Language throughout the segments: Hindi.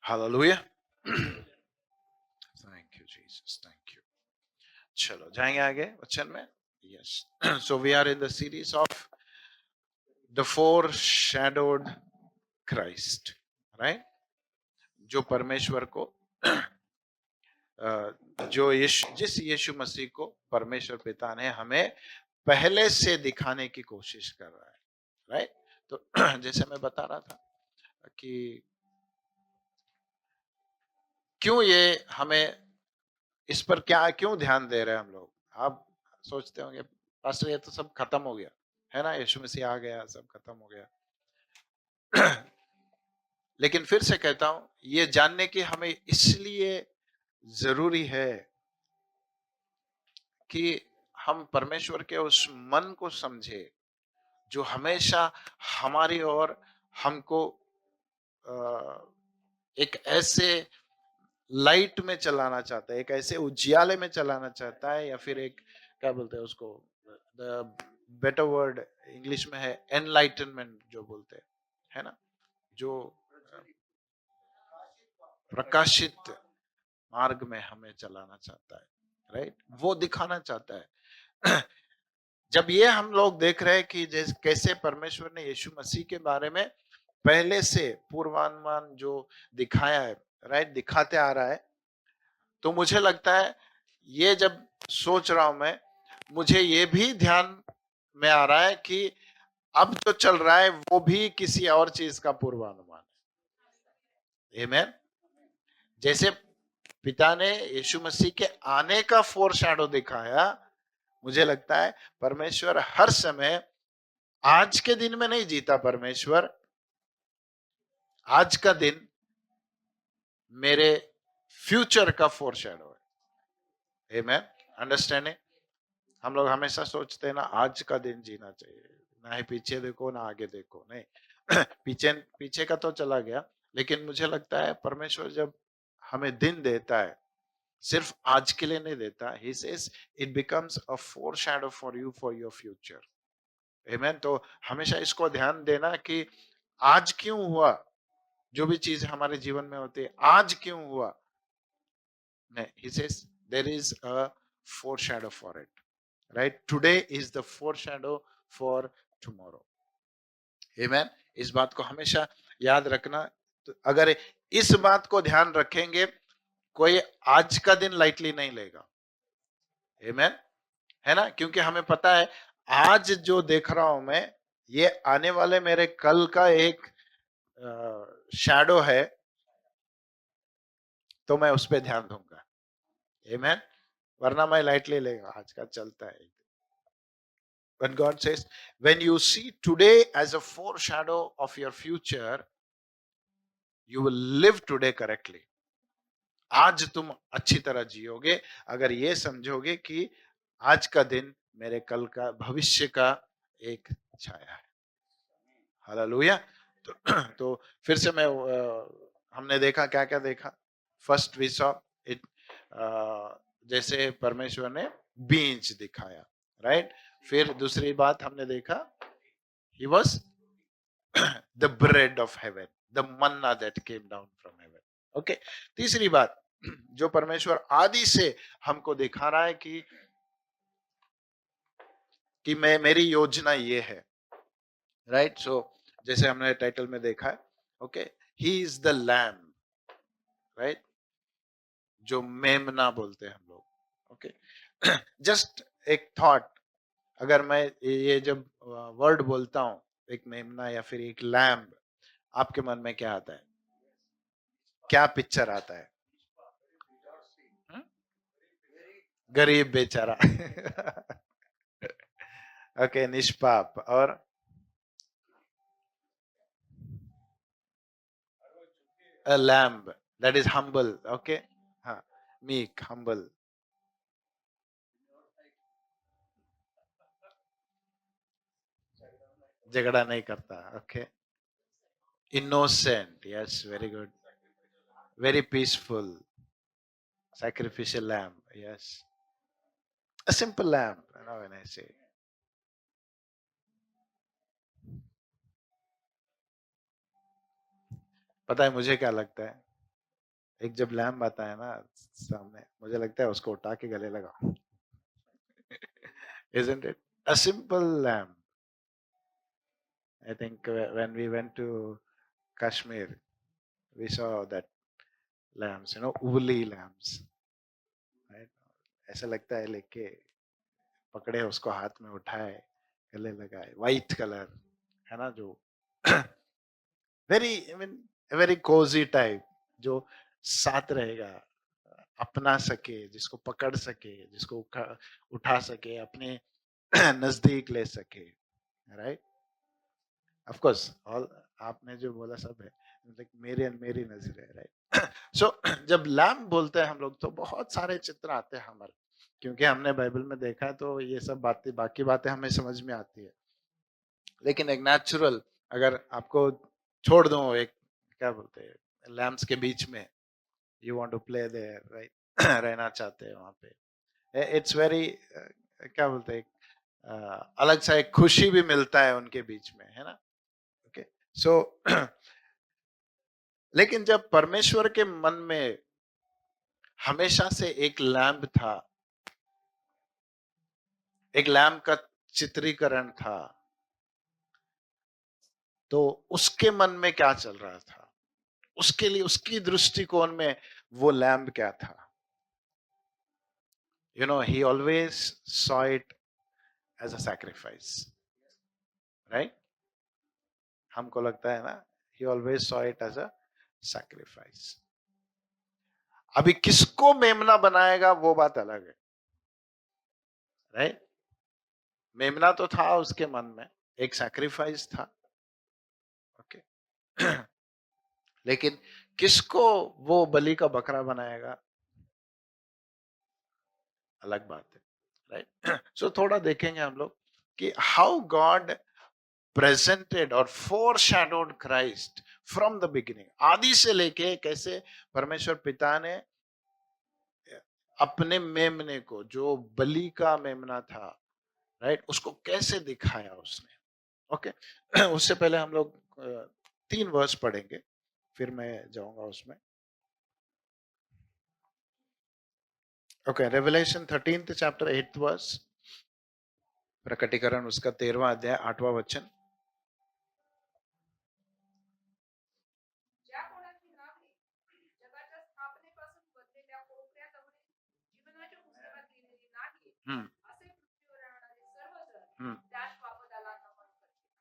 Hallelujah. Thank you Jesus, thank you. चलो जाएंगे आगे वचन में। Yes, so we are in the series of the four shadowed Christ, right. जो परमेश्वर को जो जिस यीशु मसीह को परमेश्वर पिता ने हमें पहले से दिखाने की कोशिश कर रहा है, राइट। तो जैसे मैं बता रहा था कि क्यों ये हमें इस पर क्यों ध्यान दे रहे हैं हम लोग। आप सोचते होंगे पास्टर ये तो सब खत्म हो गया है ना, यीशु मसीह आ गया, सब खत्म हो गया। लेकिन फिर से कहता हूं, ये जानने की हमें इसलिए जरूरी है कि हम परमेश्वर के उस मन को समझे जो हमेशा हमारी ओर हमको एक ऐसे लाइट में चलाना चाहता है, एक ऐसे उजियाले में चलाना चाहता है, या फिर एक क्या बोलते हैं उसको, बेटर वर्ड इंग्लिश में है एनलाइटनमेंट जो बोलते हैं, है ना, जो प्रकाशित मार्ग में हमें चलाना चाहता है, राइट, वो दिखाना चाहता है। जब ये हम लोग देख रहे हैं कि जैसे कैसे परमेश्वर ने यीशु मसीह के बारे में पहले से पूर्वानुमान जो दिखाया है, राइट, दिखाते आ रहा है, तो मुझे लगता है ये जब सोच रहा हूं मैं, मुझे ये भी ध्यान में आ रहा है कि अब जो चल रहा है वो भी किसी और चीज का पूर्वानुमान है। आमीन। जैसे पिता ने यीशु मसीह के आने का फोर शैडो दिखाया, मुझे लगता है परमेश्वर हर समय आज के दिन में नहीं जीता। परमेश्वर आज का दिन मेरे फ्यूचर का फोर शैडो है। आमीन। अंडरस्टैंडिंग। हम लोग हमेशा सोचते हैं ना आज का दिन जीना चाहिए, ना ही पीछे देखो ना आगे देखो, नहीं। पीछे पीछे का तो चला गया, लेकिन मुझे लगता है परमेश्वर जब हमें दिन देता है सिर्फ आज के लिए नहीं देता। He says it becomes a four shadow for you for your future. आमीन। तो हमेशा इसको ध्यान देना कि आज क्यों हुआ, जो भी चीज हमारे जीवन में होती है आज क्यों हुआ। नहीं, he says there is a foreshadow for it, right? Today is the foreshadow for tomorrow. Amen। इस बात को हमेशा याद रखना। तो अगर इस बात को ध्यान रखेंगे, कोई आज का दिन लाइटली नहीं लेगा। Amen। है ना, क्योंकि हमें पता है आज जो देख रहा हूं मैं, ये आने वाले मेरे कल का एक शैडो है, तो मैं उस पर ध्यान दूंगा। Amen। वरना मैं लाइटली लेगा, आज का चलता है। When God says, when you see today as a foreshadow of your future, you will live today correctly. आज तुम अच्छी तरह जियोगे अगर ये समझोगे कि आज का दिन मेरे कल का भविष्य का एक छाया है। हालेलुया। तो फिर से मैं हमने देखा क्या क्या देखा। फर्स्ट वी सॉ इट, जैसे परमेश्वर ने बीज दिखाया, राइट। फिर दूसरी बात हमने देखा, he was the bread of heaven, the manna that came down from heaven। Okay. तीसरी बात जो परमेश्वर आदि से हमको दिखा रहा है कि मैं मेरी योजना ये है, राइट। सो जैसे हमने टाइटल में देखा है, okay, he is the lamb, right, जो मेमना बोलते हैं हम लोग। ओके। जस्ट एक थॉट, अगर मैं ये जब वर्ड बोलता हूं, एक मेमना या फिर एक लैम्ब, आपके मन में क्या आता है, क्या पिक्चर आता है? हम्म? गरीब बेचारा। ओके, निष्पाप। और a lamb that is humble। Okay, हाँ, meek, humble। झगड़ा नहीं करता। Okay, innocent, yes, very good, very peaceful, sacrificial lamb, yes, a simple lamb, you know, when I say। पता है मुझे क्या लगता है, एक जब लैम्ब आता है ना सामने, मुझे लगता है उसको उठा के गले लगाओ. Isn't it? A simple lamb. I think when we went to Kashmir, we saw that lambs, woolly lambs. Right? ऐसा लगता है लेके पकड़े उसको हाथ में उठाए गले लगाए, वाइट कलर है ना, जो very I mean very Cozi type, जो साथ रहेगा, अपना सके, जिसको पकड़ सके, जिसको उठा सके, अपने नजदीक ले सके. राइट. ऑफ कोर्स ऑल आपने जो बोला सब है, मेरी मेरी नजर है. राइट. सो जब लैम्ब बोलते हैं हम लोग तो बहुत सारे चित्र आते हैं हमारे, क्योंकि हमने बाइबल में देखा है, तो ये सब बातें, बाकी बातें हमें समझ में आती है. लेकिन एक नेचुरल, अगर आपको छोड़ दो एक, क्या बोलते हैं, लैम्प्स के बीच में, you want to play there, right, रहना चाहते हैं वहां पे, इट्स वेरी, क्या बोलते हैं, अलग सा एक खुशी भी मिलता है उनके बीच में, है ना. ओके. सो लेकिन जब परमेश्वर के मन में हमेशा से एक लैम्प था, एक लैम्प का चित्रीकरण था, तो उसके मन में क्या चल रहा था, उसके लिए, उसकी दृष्टिकोण में वो लैम्प क्या था. He always saw it as a sacrifice, right? हमको लगता है ना, he always saw it as a sacrifice. अभी किसको मेमना बनाएगा वो बात अलग है, राइट. मेमना तो था उसके मन में, एक सैक्रिफाइस था. ओके. लेकिन किसको वो बलि का बकरा बनाएगा, अलग बात है. राइट. सो थोड़ा देखेंगे हम लोग कि how God presented or foreshadowed Christ from the beginning. आदि से लेके कैसे परमेश्वर पिता ने अपने मेमने को, जो बलि का मेमना था, राइट, उसको कैसे दिखाया उसने. ओके. उससे पहले हम लोग 3 वर्स पढ़ेंगे, फिर मैं जाऊंगा उसमें. Okay. Revelation 13th chapter 8th verse. प्रकटीकरण उसका 13वां अध्याय 8वां वचन.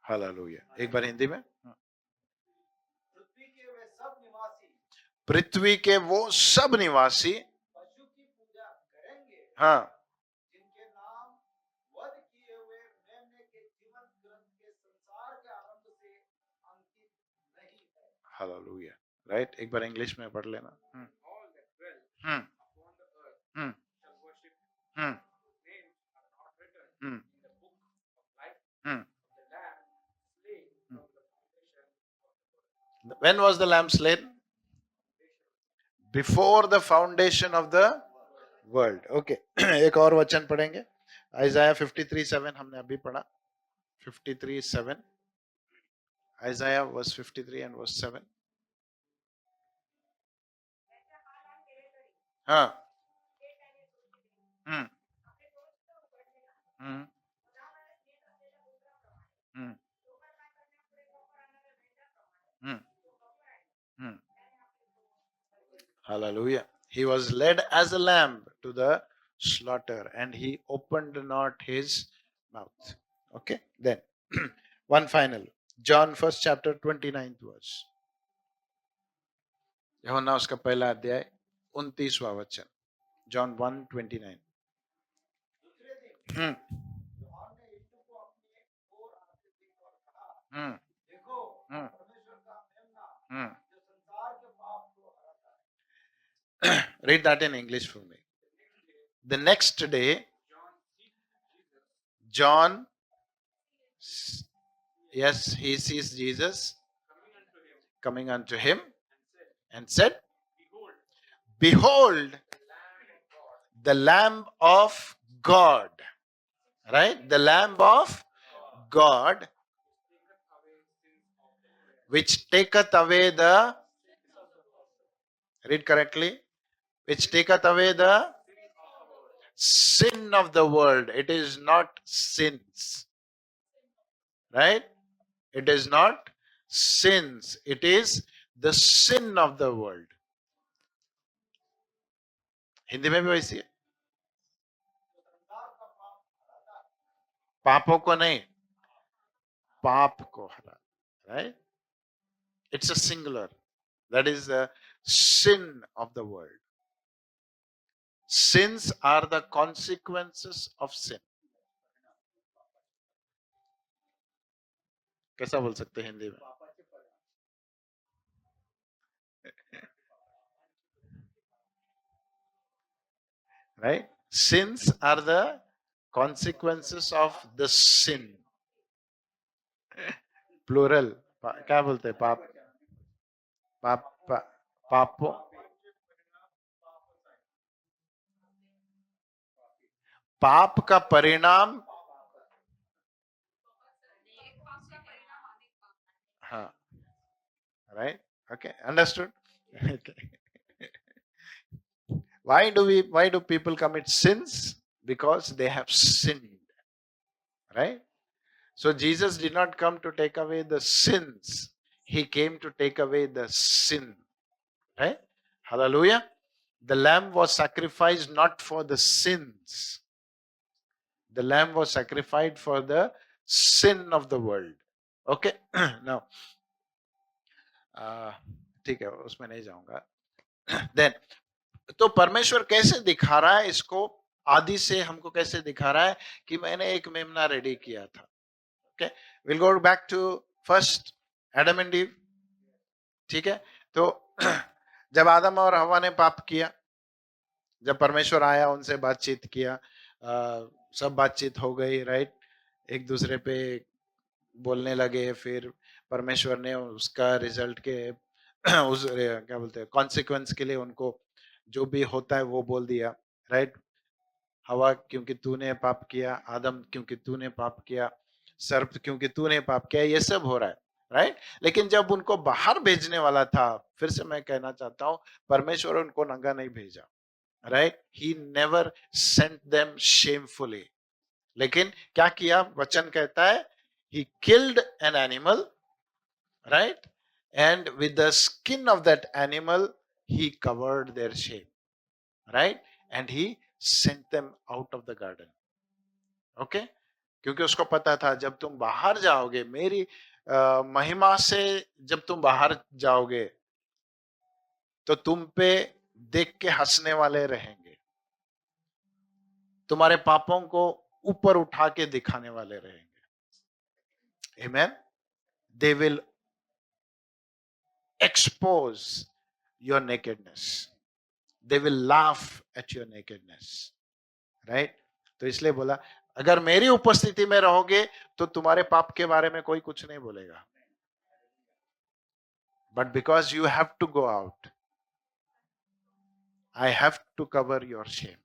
हालेलुया. एक बार हिंदी में. पृथ्वी के वो सब निवासी पशु की पूजा करेंगे, हाँ, जिनके नाम वध किए हुए मेमने के जीवन ग्रंथ के संसार के आरंभ से अंकित नहीं है. हालेलुया. राइट. एक बार इंग्लिश में पढ़ लेना. हम्म. हम्म. हम्म. हम्म. When was the lamb slain? Before the foundation of the world. Okay. एक और वचन पढ़ेंगे. Isaiah 53:7 हमने अभी पढ़ा. 53:7. Isaiah verse 53 and verse 7. हाँ. हम्म. हम्म. हम्म. हम्म. हम्म. Hallelujah. He was led as a lamb to the slaughter, and he opened not his mouth. Okay. Then one final. John 1st chapter 29th verse. यूहन्ना उसका पहला अध्याय 29वां वचन. John 1:29. Hmm. Hmm. Hmm. Hmm. Read that in English for me. The next day, John, yes, he sees Jesus coming unto him and said, behold, the Lamb of God. Right? The Lamb of God, which taketh away the. Read correctly. Which taketh away the sin of the world. It is not sins. Right? It is not sins. It is the sin of the world. Hindi में भी वैसी है. पापों को नहीं, पाप को हरा. Right? It's a singular. That is the sin of the world. Sins are the consequences of sin. कैसा बोल सकते हैं हिंदी में? Right? Sins are the consequences of the sin. Plural. क्या बोलते हैं? पाप, पाप, पापों, पाप का परिणाम. हाँ. Right? Okay. Understood? Okay. Why do people commit sins? Because they have sinned. Right? So Jesus did not come to take away the sins. He came to take away the sin. Right? Hallelujah. The lamb was sacrificed not for the sins. The lamb was sacrificed for the sin of the world. Okay? Now, ठीक है, उसमें नहीं जाऊंगा. Then, तो परमेश्वर कैसे दिखा रहा है इसको? आदि से हमको कैसे दिखा रहा है कि मैंने एक मेमना रेडी किया था. Okay? We'll go back to first Adam and Eve. ठीक है? तो जब आदम और हवा ने पाप किया, जब परमेश्वर आया, उनसे बातचीत किया, सब बातचीत हो गई. राइट? एक दूसरे पे बोलने लगे. फिर परमेश्वर ने उसका रिजल्ट के उस क्या बोलते हैं कॉन्सिक्वेंस के लिए उनको जो भी होता है वो बोल दिया. राइट? हवा क्योंकि तूने पाप किया, आदम क्योंकि तूने पाप किया, सर्प क्योंकि तूने पाप किया, ये सब हो रहा है. राइट? लेकिन जब उनको बाहर भेजने वाला था, फिर से मैं कहना चाहता हूं, परमेश्वर उनको नंगा नहीं भेजा. Right? He never sent them shamefully. लेकिन क्या किया? वचन कहता है he killed an animal, right? And with the skin of that animal he covered their shame, right? And he sent them out of the garden. Okay? क्योंकि उसको पता था जब तुम बाहर जाओगे, मेरी महिमा से जब तुम बाहर जाओगे तो तुम पे देख के हंसने वाले रहेंगे, तुम्हारे पापों को ऊपर उठा के दिखाने वाले रहेंगे. Amen? They will expose your nakedness. They will laugh at your nakedness. Right? तो इसलिए बोला, अगर मेरी उपस्थिति में रहोगे तो तुम्हारे पाप के बारे में कोई कुछ नहीं बोलेगा. But because you have to go out, I have to cover your shame.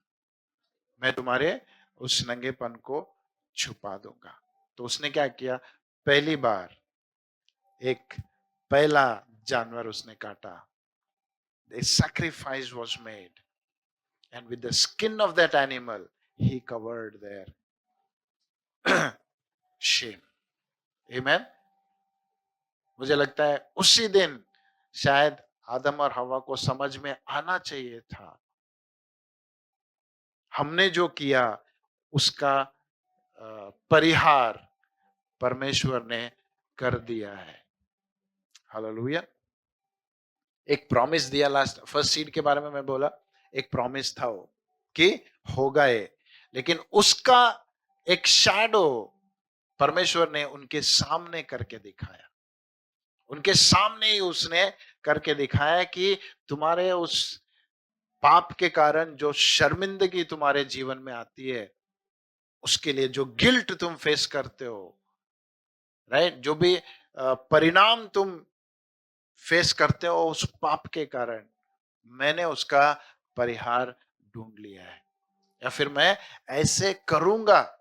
मैं तुम्हारे उस नंगेपन को छुपा दूंगा. तो उसने क्या किया? पहली बार एक पहला जानवर उसने काटा. A sacrifice was made, and with the skin of that animal he covered their shame. Amen. मुझे लगता है उसी दिन शायद आदम और हवा को समझ में आना चाहिए था, हमने जो किया उसका परिहार परमेश्वर ने कर दिया है. हालेलुया. एक प्रॉमिस दिया. लास्ट फर्स्ट सीड के बारे में मैं बोला, एक प्रॉमिस था वो कि होगा ये, लेकिन उसका एक शैडो परमेश्वर ने उनके सामने करके दिखाया. उनके सामने ही उसने करके दिखाया कि तुम्हारे उस पाप के कारण जो शर्मिंदगी तुम्हारे जीवन में आती है, उसके लिए जो गिल्ट तुम फेस करते हो, राइट, जो भी परिणाम तुम फेस करते हो उस पाप के कारण, मैंने उसका परिहार ढूंढ लिया है, या फिर मैं ऐसे करूंगा,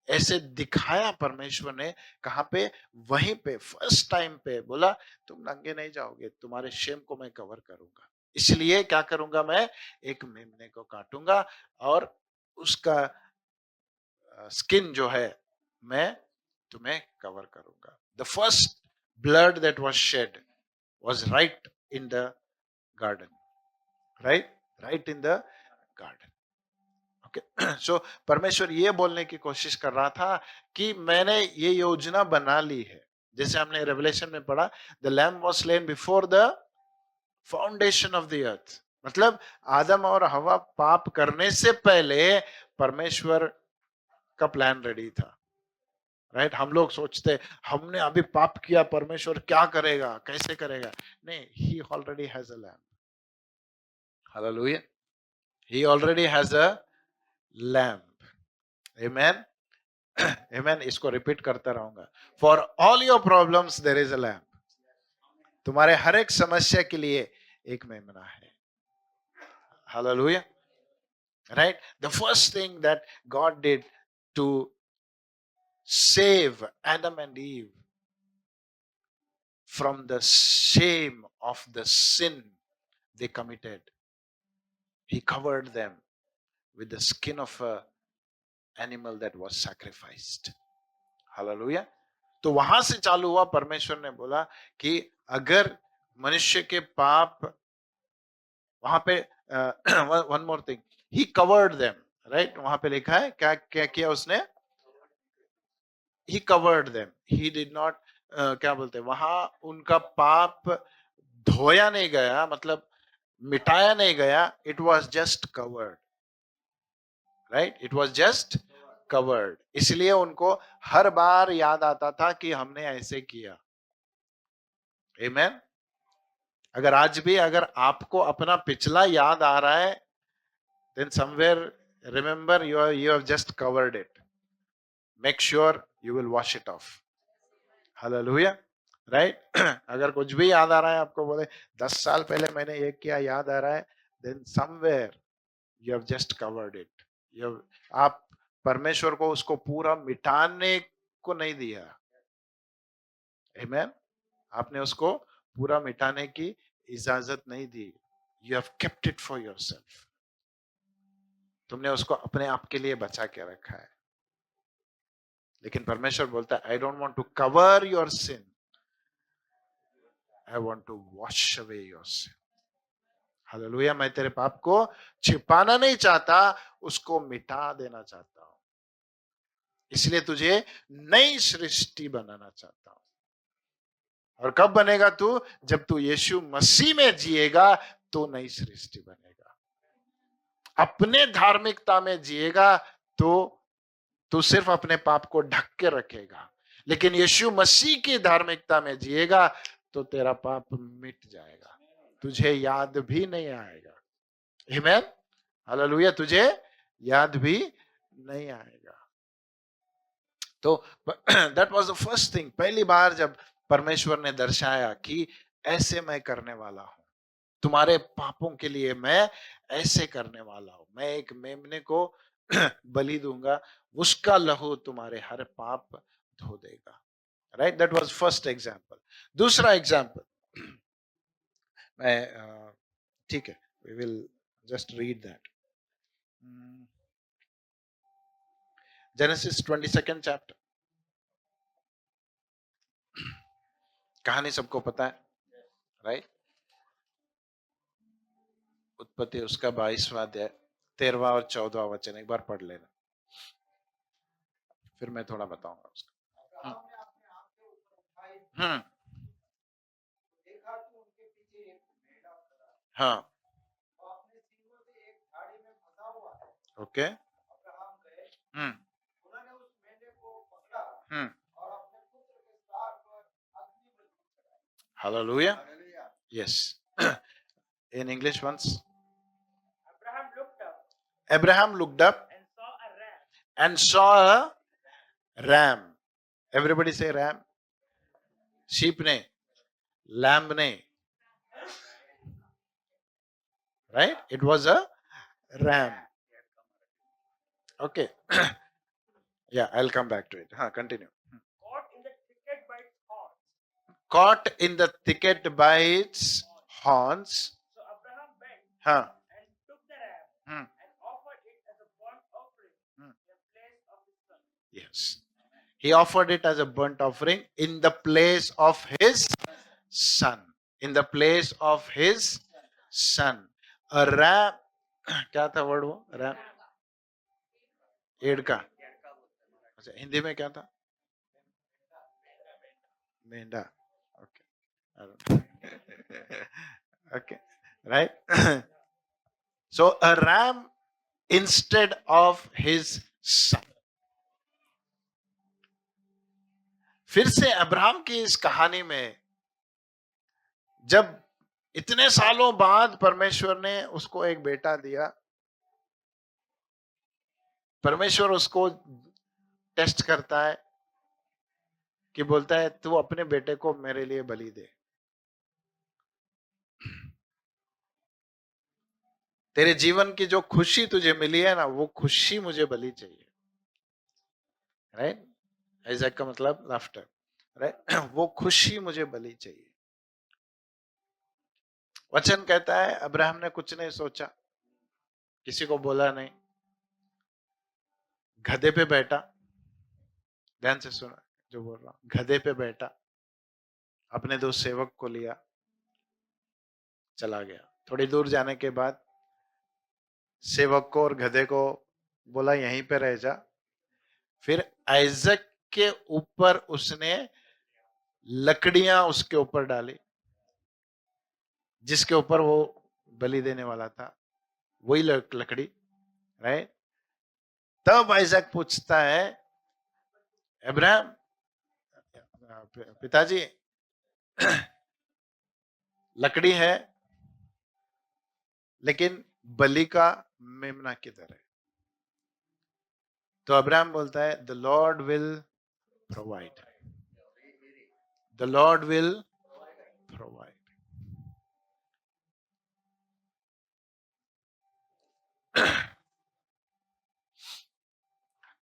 ऐसे दिखाया परमेश्वर ने. कहां पे? वहीं पे फर्स्ट टाइम पे बोला तुम नंगे नहीं जाओगे, तुम्हारे शेम को मैं कवर करूंगा. इसलिए क्या करूंगा, मैं एक मेमने को काटूंगा और उसका स्किन जो है मैं तुम्हें कवर करूंगा. The first blood that was shed was right in the garden, right in the garden. Okay, so परमेश्वर ये बोलने की कोशिश कर रहा था कि मैंने ये योजना बना ली है. जैसे हमने रेवलेशन में पढ़ा, the lamb was slain before the foundation of the earth. मतलब आदम और हवा पाप करने से पहले परमेश्वर का प्लान रेडी था. राइट, हम लोग सोचते हमने अभी पाप किया, परमेश्वर क्या करेगा, कैसे करेगा. नहीं, he already has a lamb. Hallelujah, he already has a lamb. Amen, amen. इसको रिपीट करता रहूंगा. For all your problems there is a lamb. तुम्हारे हर एक समस्या के लिए एक मेमना है. Hallelujah. Right, the first thing that God did to save Adam and Eve from the shame of the sin they committed, he covered them with the skin of a animal that was sacrificed. Hallelujah. तो वहां से चालू हुआ. परमेश्वर ने बोला कि अगर मनुष्य के पाप, वहां पे one more thing, he covered them. Right, वहां पे लिखा है क्या क्या किया उसने. He covered them, he did not, क्या बोलते हैं वहां, उनका पाप धोया नहीं गया, मतलब मिटाया नहीं गया. It was just covered. Right, it was just covered. इसलिए उनको हर बार याद आता था कि हमने ऐसे किया. आमेन. अगर आज भी अगर आपको अपना पिछला याद आ रहा है, then somewhere remember you have just covered it. Make sure you will wash it off. Hallelujah. Right अगर कुछ भी याद आ रहा है आपको, बोले 10 साल पहले मैंने ये किया, याद आ रहा है, then somewhere you have just covered it. आप परमेश्वर को उसको पूरा मिटाने को नहीं दिया. आमेन. आपने उसको पूरा मिटाने की इजाजत नहीं दी. You have kept it for yourself. तुमने उसको अपने आप के लिए बचा के रखा है. लेकिन परमेश्वर बोलता है, I don't want to cover your sin, I want to wash away your sin. Hallelujah. मैं तेरे पाप को छिपाना नहीं चाहता, उसको मिटा देना चाहता हूं. इसलिए तुझे नई सृष्टि बनाना चाहता हूं. और कब बनेगा तू? जब तू यीशु मसीह में जिएगा तो नई सृष्टि बनेगा. अपने धार्मिकता में जिएगा तो तू सिर्फ अपने पाप को ढक के रखेगा. लेकिन यीशु मसीह की धार्मिकता में जिएगा तो तेरा पाप मिट जाएगा, तुझे याद भी नहीं आएगा. आमेन. हालेलुया. तुझे याद भी नहीं आएगा. तो that was the first thing. पहली बार जब परमेश्वर ने दर्शाया कि ऐसे मैं करने वाला हूं, तुम्हारे पापों के लिए मैं ऐसे करने वाला हूं. मैं एक मेमने को बलि दूंगा, उसका लहू तुम्हारे हर पाप धो देगा. Right, that was first example. दूसरा एग्जांपल मैं, ठीक है, we will just read that. Genesis 22nd chapter. कहानी सबको पता है, राइट. उत्पत्ति उसका 22वां अध्याय 13वां और 14वां वचन एक बार पढ़ लेना, फिर मैं थोड़ा बताऊंगा उसका. हाँ, okay. Hallelujah. Yes. In English once. Abraham looked up and saw a ram. Everybody say ram. Sheep ne, lamb ne. Right? It was a ram. Okay. Yeah, I'll come back to it. Continue. Caught in the thicket by its horns. हाँ hmm yes he offered it as a burnt offering in the place of his son, in the place of his son. A ram, क्या था वर्ड वो रैम? एड़ का? अच्छा हिंदी में क्या था? मेंढा. Okay. Okay, right. So a ram instead of his son. फिर से अब्राहम की इस कहानी में जब इतने सालों बाद परमेश्वर ने उसको एक बेटा दिया, परमेश्वर उसको टेस्ट करता है कि बोलता है तू अपने बेटे को मेरे लिए बलि दे. तेरे जीवन की जो खुशी तुझे मिली है ना, वो खुशी मुझे बलि चाहिए. राइट? आइजैक का मतलब लाफ्टर. राइट? वो खुशी मुझे बलि चाहिए. वचन कहता है अब्राहम ने कुछ नहीं सोचा, किसी को बोला नहीं, गधे पे बैठा. ध्यान से सुना जो बोल रहा हूं. गधे पे बैठा, अपने 2 सेवक को लिया, चला गया. थोड़ी दूर जाने के बाद सेवक को और गधे को बोला यहीं पे रह जा. फिर आइजक के ऊपर उसने लकड़ियां उसके ऊपर डाली, जिसके ऊपर वो बलि देने वाला था, वही लकड़ी. राइट? तब आइजक पूछता है अब्राहम, पिताजी लकड़ी है लेकिन बलि का मेमना किधर है? तो अब्राहम बोलता है the Lord will provide, the Lord will provide.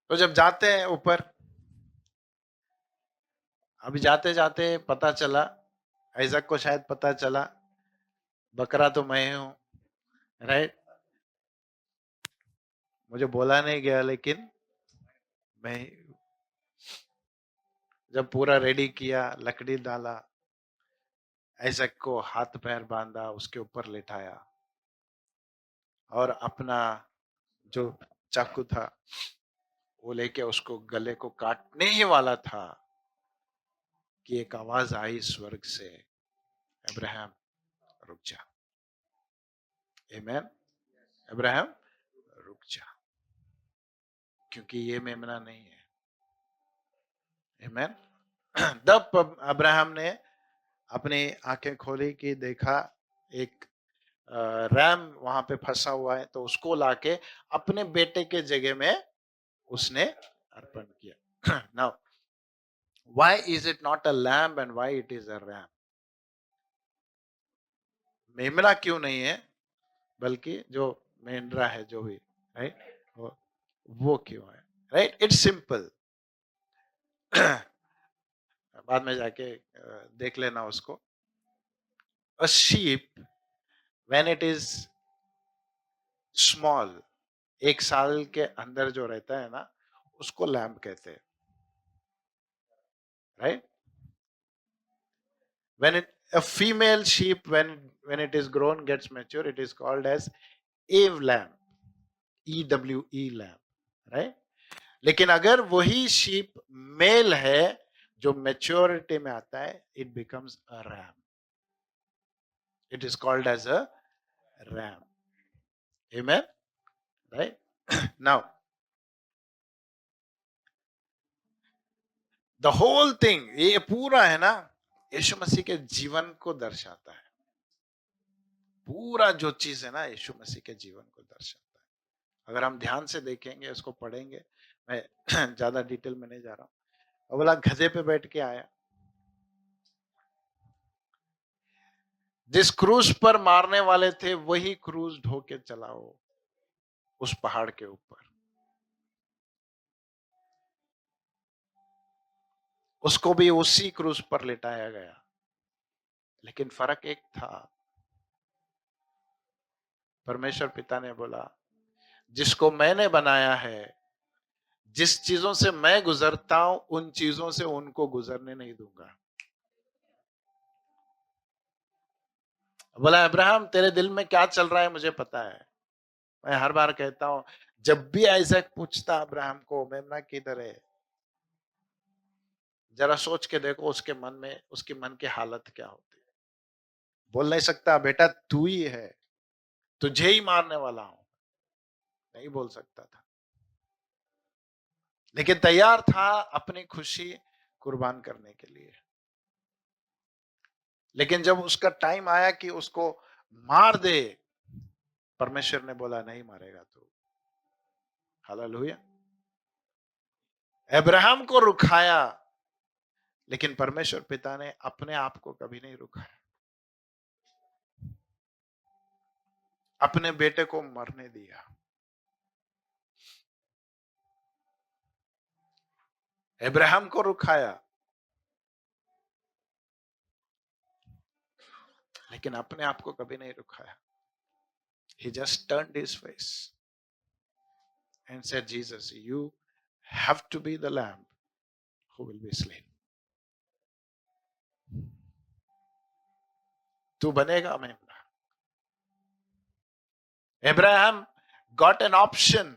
तो जब जाते हैं ऊपर, अभी जाते जाते पता चला, आइजक को शायद पता चला बकरा तो मैं हूं. राइट? मुझे बोला नहीं गया लेकिन मैं जब पूरा रेडी किया, लकड़ी डाला, आइजक को हाथ पैर बांधा, उसके ऊपर लेटाया और अपना जो चाकू था वो लेके उसको गले को काटने ही वाला था कि एक आवाज आई स्वर्ग से, अब्राहम रुक जा. आमेन. अब्राहम रुक जा, क्योंकि ये मेमना नहीं है. आमेन. तब अब्राहम ने अपनी आंखें खोली कि देखा एक रैम वहां पे फंसा हुआ है, तो उसको लाके अपने बेटे के जगह में उसने अर्पण किया. Now why is it not a lamb and why it is a ram? मेमना क्यों नहीं है बल्कि जो मेंढरा है जो भी, राइट, वो क्यों है? राइट? It's simple. बाद में जाके देख लेना उसको. A sheep when it is small, 1 साल के अंदर जो रहता है ना, उसको लैम्ब कहते हैं. Right? when it a female sheep when it is grown gets mature, it is called as eve lamb, EWE lamb. Right? लेकिन अगर वही शीप मेल है जो मेच्योरिटी में आता है, it becomes a ram. It is called as a ram. Amen. Right? Now the whole thing, ये पूरा है ना, यीशु मसीह के जीवन को दर्शाता है. पूरा जो चीज है ना, यीशु मसीह के जीवन को दर्शाता है. अगर हम ध्यान से देखेंगे, उसको पढ़ेंगे, मैं ज्यादा डिटेल में नहीं जा रहा हूं. और बोला गधे पे बैठ के आया, जिस क्रूज पर मारने वाले थे वही क्रूज ढो के चलाओ उस पहाड़ के ऊपर. उसको भी उसी क्रूज पर लिटाया गया, लेकिन फर्क एक था, परमेश्वर पिता ने बोला, जिसको मैंने बनाया है, जिस चीजों से मैं गुजरता हूं, उन चीजों से उनको गुजरने नहीं दूंगा। बोला, अब्राहम तेरे दिल में क्या चल रहा है मुझे पता है। मैं हर बार कहता हूं, जब भी आइजैक पूछता अब्राहम को, मेमना किधर है, जरा सोच के देखो उसके मन में, उसके मन की हालत क्या होती है। बोल नहीं सकता, बेटा तू ही है, तुझे ही मारने वाला हूं, नहीं बोल सकता था, लेकिन तैयार था अपनी खुशी कुर्बान करने के लिए। लेकिन जब उसका टाइम आया कि उसको मार दे, परमेश्वर ने बोला नहीं मारेगा तू। हालेलुया। अब्राहम को रुखाया, लेकिन परमेश्वर पिता ने अपने आप को कभी नहीं रुकाया, अपने बेटे को मरने दिया। अब्राहम को रुखाया, लेकिन अपने आप को कभी नहीं रुकाया। He just turned his face and said, Jesus, you have to be the lamb who will be slain. तू बनेगा मेमना। Abraham got an option,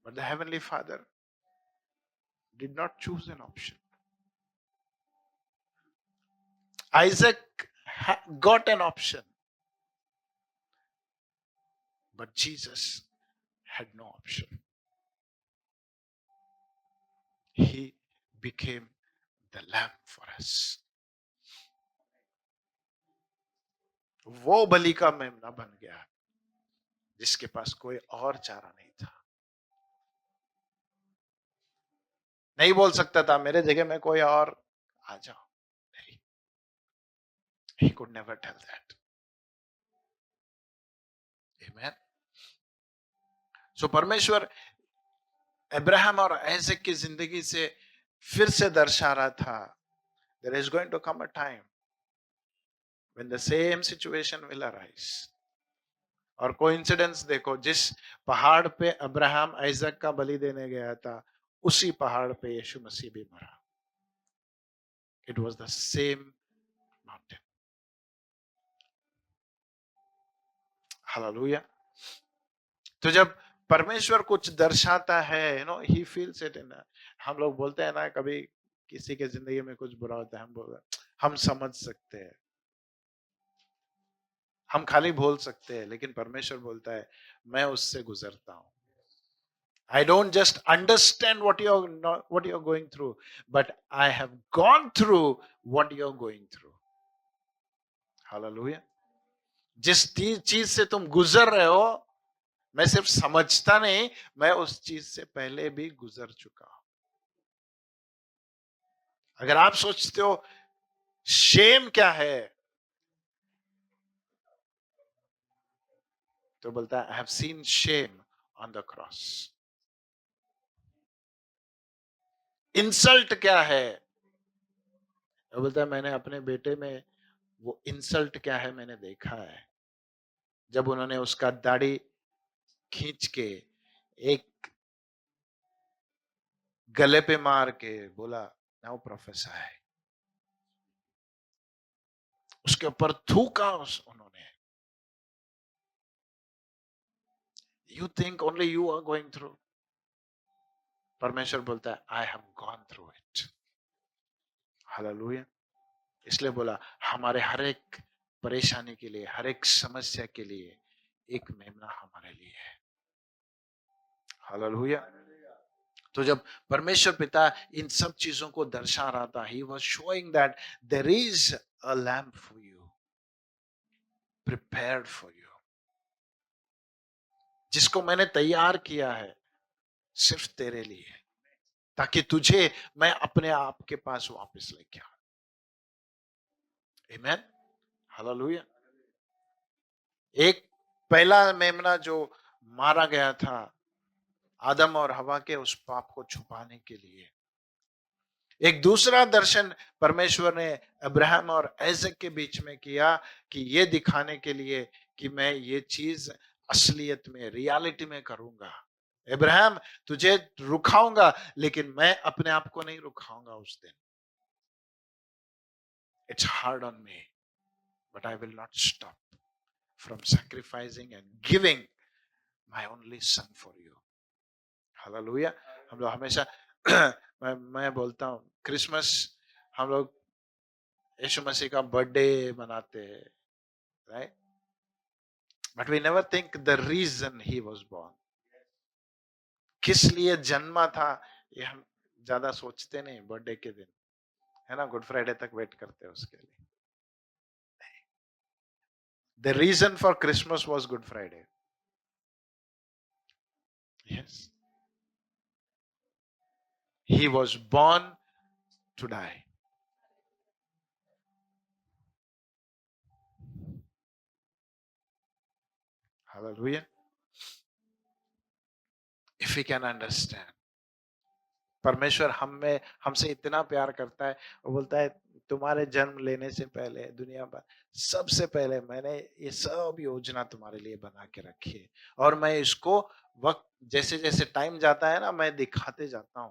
but the Heavenly Father did not choose an option. Isaac got an option, but Jesus had no option. He became the lamb for us. वो बलि का मेमना बन गया जिसके पास कोई और चारा नहीं था। नहीं बोल सकता था मेरे जगह में कोई और आ जाओ, नहीं। He could never tell that. Amen. So परमेश्वर अब्राहम और आइजैक की जिंदगी से फिर से दर्शा रहा था, there is going to come a time when the same situation will arise. और कोइंसिडेंस देखो, जिस पहाड़ पे अब्राहम आइजैक का बलि देने गया था, उसी पहाड़ पे यीशु मसीह भी मरा। It was the same mountain. Hallelujah. तो जब परमेश्वर कुछ दर्शाता है, he feels it in, हम लोग बोलते हैं ना, कभी किसी के जिंदगी में कुछ बुरा होता है, हम बोलते हैं हम समझ सकते हैं, हम खाली बोल सकते हैं, लेकिन परमेश्वर बोलता है मैं उससे गुजरता हूं। I don't just understand what you're going through, but I have gone through what you're going through. Hallelujah. जिस चीज से तुम गुजर रहे हो, मैं सिर्फ समझता नहीं, मैं उस चीज से पहले भी गुजर चुका हूं। अगर आप सोचते हो शेम क्या है, तो बोलता है I have seen shame on the cross. Insult क्या है, तो बोलता है मैंने अपने बेटे में वो इंसल्ट क्या है मैंने देखा है। जब उन्होंने उसका दाढ़ी खींच के एक गले पे मार के बोला नाउ प्रोफेसर, उसके ऊपर थूका उन्होंने। You think only you are going through, परमेश्वर बोलता है I have gone through it. Hallelujah. इसलिए बोला हमारे हर एक परेशानी के लिए, हर एक समस्या के लिए एक मेमना हमारे लिए है। हालेलुया। तो जब परमेश्वर पिता इन सब चीजों को दर्शा रहा था, he was showing that there is a lamb for you, prepared for you, जिसको मैंने तैयार किया है सिर्फ तेरे लिए, ताकि तुझे मैं अपने आप के पास वापस लेके आऊं। आमीन। हालेलुया। एक पहला मेमना जो मारा गया था आदम और हवा के उस पाप को छुपाने के लिए, एक दूसरा दर्शन परमेश्वर ने अब्राहम और ऐजक के बीच में किया कि ये दिखाने के लिए कि मैं ये चीज असलियत में, रियलिटी में करूंगा। अब्राहम, तुझे रुकाऊंगा, लेकिन मैं अपने आप को नहीं रुकाऊंगा उस दिन। It's hard on me, but I will not stop from sacrificing and giving my only son for you. Hallelujah. हम लोग हमेशा मैं बोलता हूँ, क्रिसमस हम लोग यीशु मसीह का बर्थडे मनाते हैं, right? But we never think the reason he was born, किस लिए जन्मा था, ये हम ज्यादा सोचते नहीं बर्थडे के दिन, है ना? गुड फ्राइडे तक वेट करते हैं उसके लिए। The reason for Christmas was Good Friday. Yes, he was born to die. Hallelujah. If we can understand, परमेश्वर हमसे इतना प्यार करता है, वो बोलता है तुम्हारे जन्म लेने से पहले दुनिया पर सबसे पहले मैंने ये सब योजना तुम्हारे लिए बना के रखी है, और मैं इसको वक्त जैसे जैसे टाइम जाता है ना, मैं दिखाते जाता हूं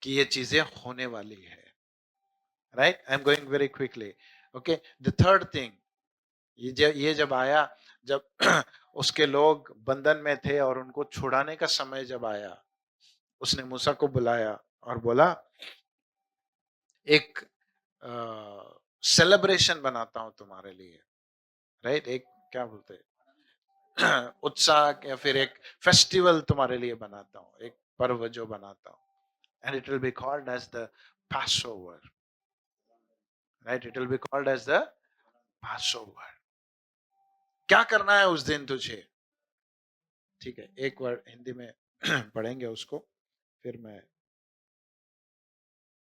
कि ये चीजें होने वाली है। Right, I am going very quickly. Okay, the third thing, ये जब आया, जब उसके लोग बंधन में थे और उनको छुड़ाने का समय जब आया, उसने मूसा को बुलाया और बोला एक सेलिब्रेशन बनाता हूं तुम्हारे लिए। राइट, एक क्या बोलते हैं उत्साह, या फिर एक फेस्टिवल तुम्हारे लिए बनाता हूं, एक पर्व जो बनाता हूं, and it will be called as the Passover. Right, it will be called as the Passover. क्या करना है उस दिन तुझे? ठीक है, एक वर्ड हिंदी में पढ़ेंगे उसको, फिर मैं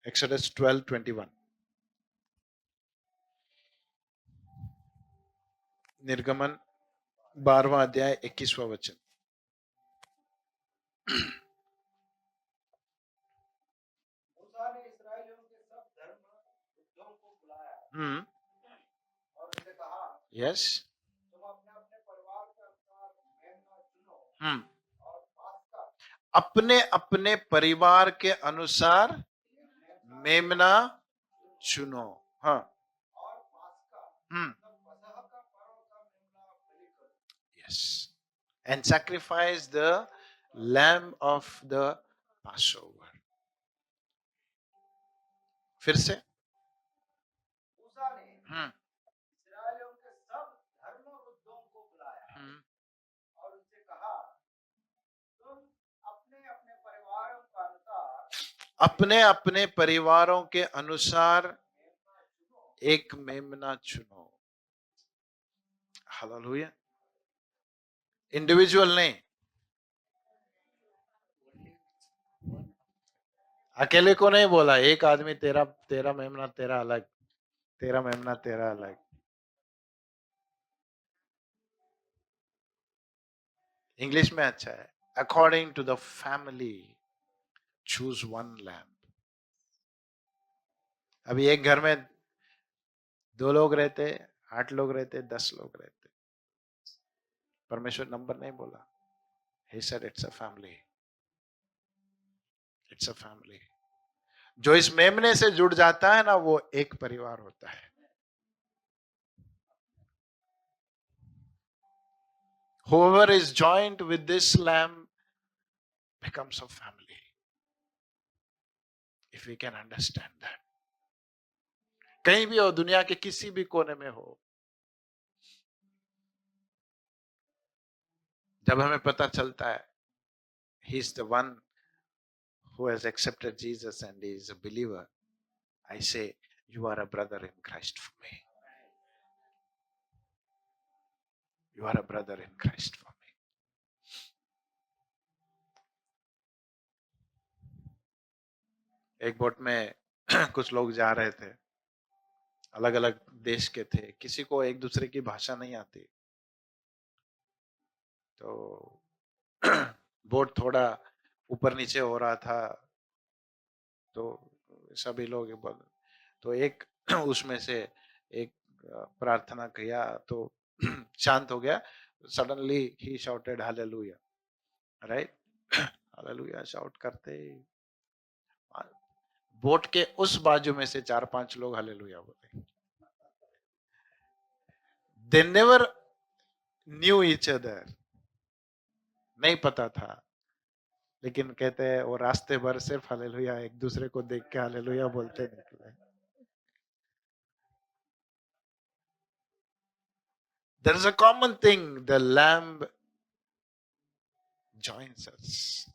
एक्सोडस 12:21, निर्गमन 12वां अध्याय 21वां वचन। हम्म, यस, हम्म, अपने अपने परिवार के अनुसार मेमना चुनो। हाँ, hmm, yes, and sacrifice the lamb of the passover. फिर से, हम्म, हम्म, अपने अपने परिवारों के अनुसार एक मेमना चुनो। हालेलुया। इंडिविजुअल नहीं, अकेले को नहीं बोला, एक आदमी तेरा तेरा मेमना तेरा अलग, तेरा मेमना तेरा अलग। इंग्लिश में अच्छा है, according to the family choose one lamp. अभी एक घर में 2 लोग रहते, 8 लोग रहते, 10 लोग रहते, परमेश्वर नंबर नहीं बोला। He said it's a family. It's a family. जो इस मेमने से जुड़ जाता है ना, वो एक परिवार होता है। Whoever is joined with this lamb becomes a family. If we can understand that. कहीं भी हो, दुनिया के किसी भी कोने में हो, जब हमें पता चलता है he is the one who has accepted Jesus and he is a believer, I say you are a brother in Christ for me. You are a brother in Christ for me. एक बोट में कुछ लोग जा रहे थे, अलग अलग देश के थे, किसी को एक दूसरे की भाषा नहीं आती, तो बोट थोड़ा ऊपर नीचे हो रहा था, तो सभी लोग बोल, तो एक उसमें से एक प्रार्थना किया तो शांत हो गया. Suddenly he shouted hallelujah, right. Hallelujah shout करते बोट के उस बाजू में से 4-5 लोग हालेलुया बोले. They never knew each other, नहीं पता था, लेकिन कहते हैं वो रास्ते भर सिर्फ हालेलुया एक दूसरे को देख के हालेलुया बोलते निकले. There is a common thing, the lamb joins us.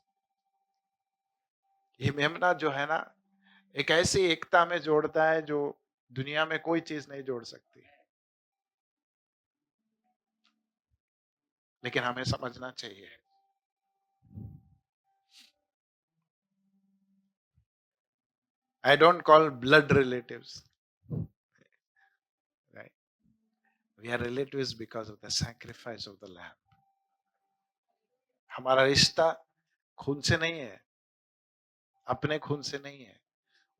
ये मेमना जो है ना, एक ऐसी एकता में जोड़ता है जो दुनिया में कोई चीज नहीं जोड़ सकती. लेकिन हमें समझना चाहिए, I don't call blood relatives, right? We are relatives because of the sacrifice of the lamb. हमारा रिश्ता खून से नहीं है, अपने खून से नहीं है,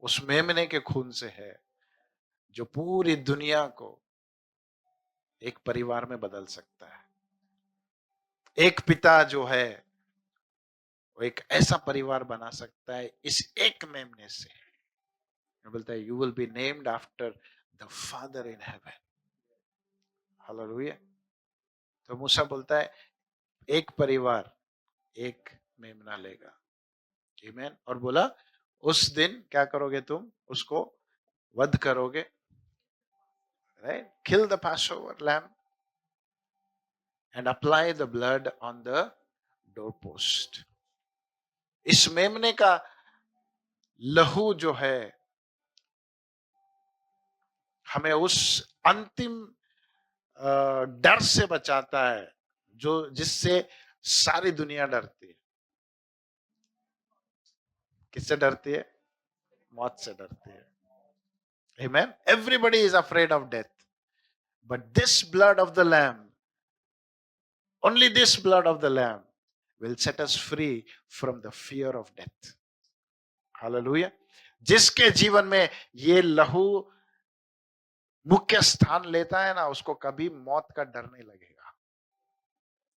उस मेमने के खून से है जो पूरी दुनिया को एक परिवार में बदल सकता है. एक पिता जो है वो एक ऐसा परिवार बना सकता है इस एक मेमने से. बोलता है you will be named after the father in heaven. Hallelujah. तो मूसा बोलता है एक परिवार एक मेमना लेगा. आमीन. और बोला उस दिन क्या करोगे तुम, उसको वध करोगे, right. Kill the passover lamb and apply the blood on the doorpost. इस मेमने का लहू जो है हमें उस अंतिम डर से बचाता है जो जिससे सारी दुनिया डरती है. किससे डरती है? मौत से डरती है. Amen. Everybody is afraid of death, but this blood of the lamb, only this blood of the lamb will set us free from the fear of death. Hallelujah. जिसके जीवन में ये लहू मुख्य स्थान लेता है ना, उसको कभी मौत का डर नहीं लगेगा.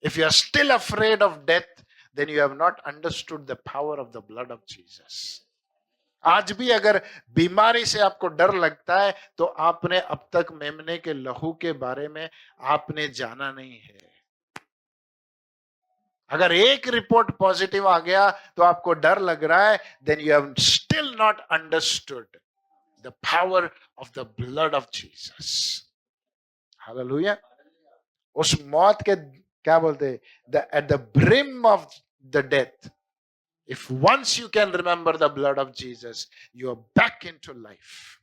If you are still afraid of death, then you have not understood the power of the blood of Jesus. आज भी अगर बीमारी से आपको डर लगता है तो आपने अब तक मेमने के लहू के बारे में आपने जाना नहीं है. अगर एक रिपोर्ट पॉजिटिव आ गया तो आपको डर लग रहा है, then you have still not understood the power of the blood of Jesus. Hallelujah. उस मौत के क्या बोलते हैं, at the brim of the death, if once you can remember the blood of Jesus, you are back into life.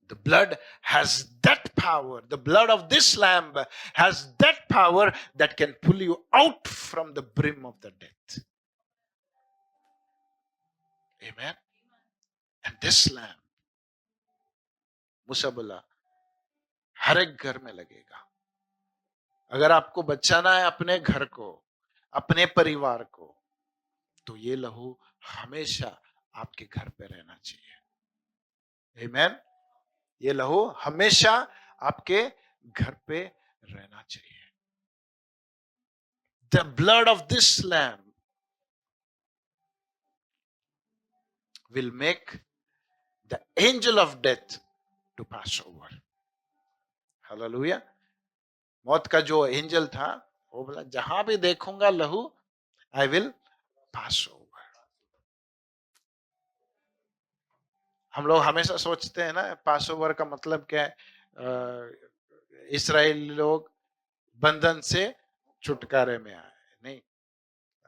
The blood has that power. The blood of this lamb has that power that can pull you out from the brim of the death. Amen. And this lamb, मूसा बोला हर एक घर में लगेगा. अगर आपको बचाना है अपने घर को, अपने परिवार को, तो ये लहू हमेशा आपके घर पे रहना चाहिए. Amen. ये लहू हमेशा आपके घर पे रहना चाहिए. The blood of this lamb will make the angel of death to pass over. Hallelujah. मौत का जो एंजल था वो बोला जहां भी देखूंगा लहू, I will pass over. हम लोग हमेशा सोचते हैं ना पास ओवर का मतलब क्या है, इस्राएल लोग बंधन से छुटकारे में आए, नहीं,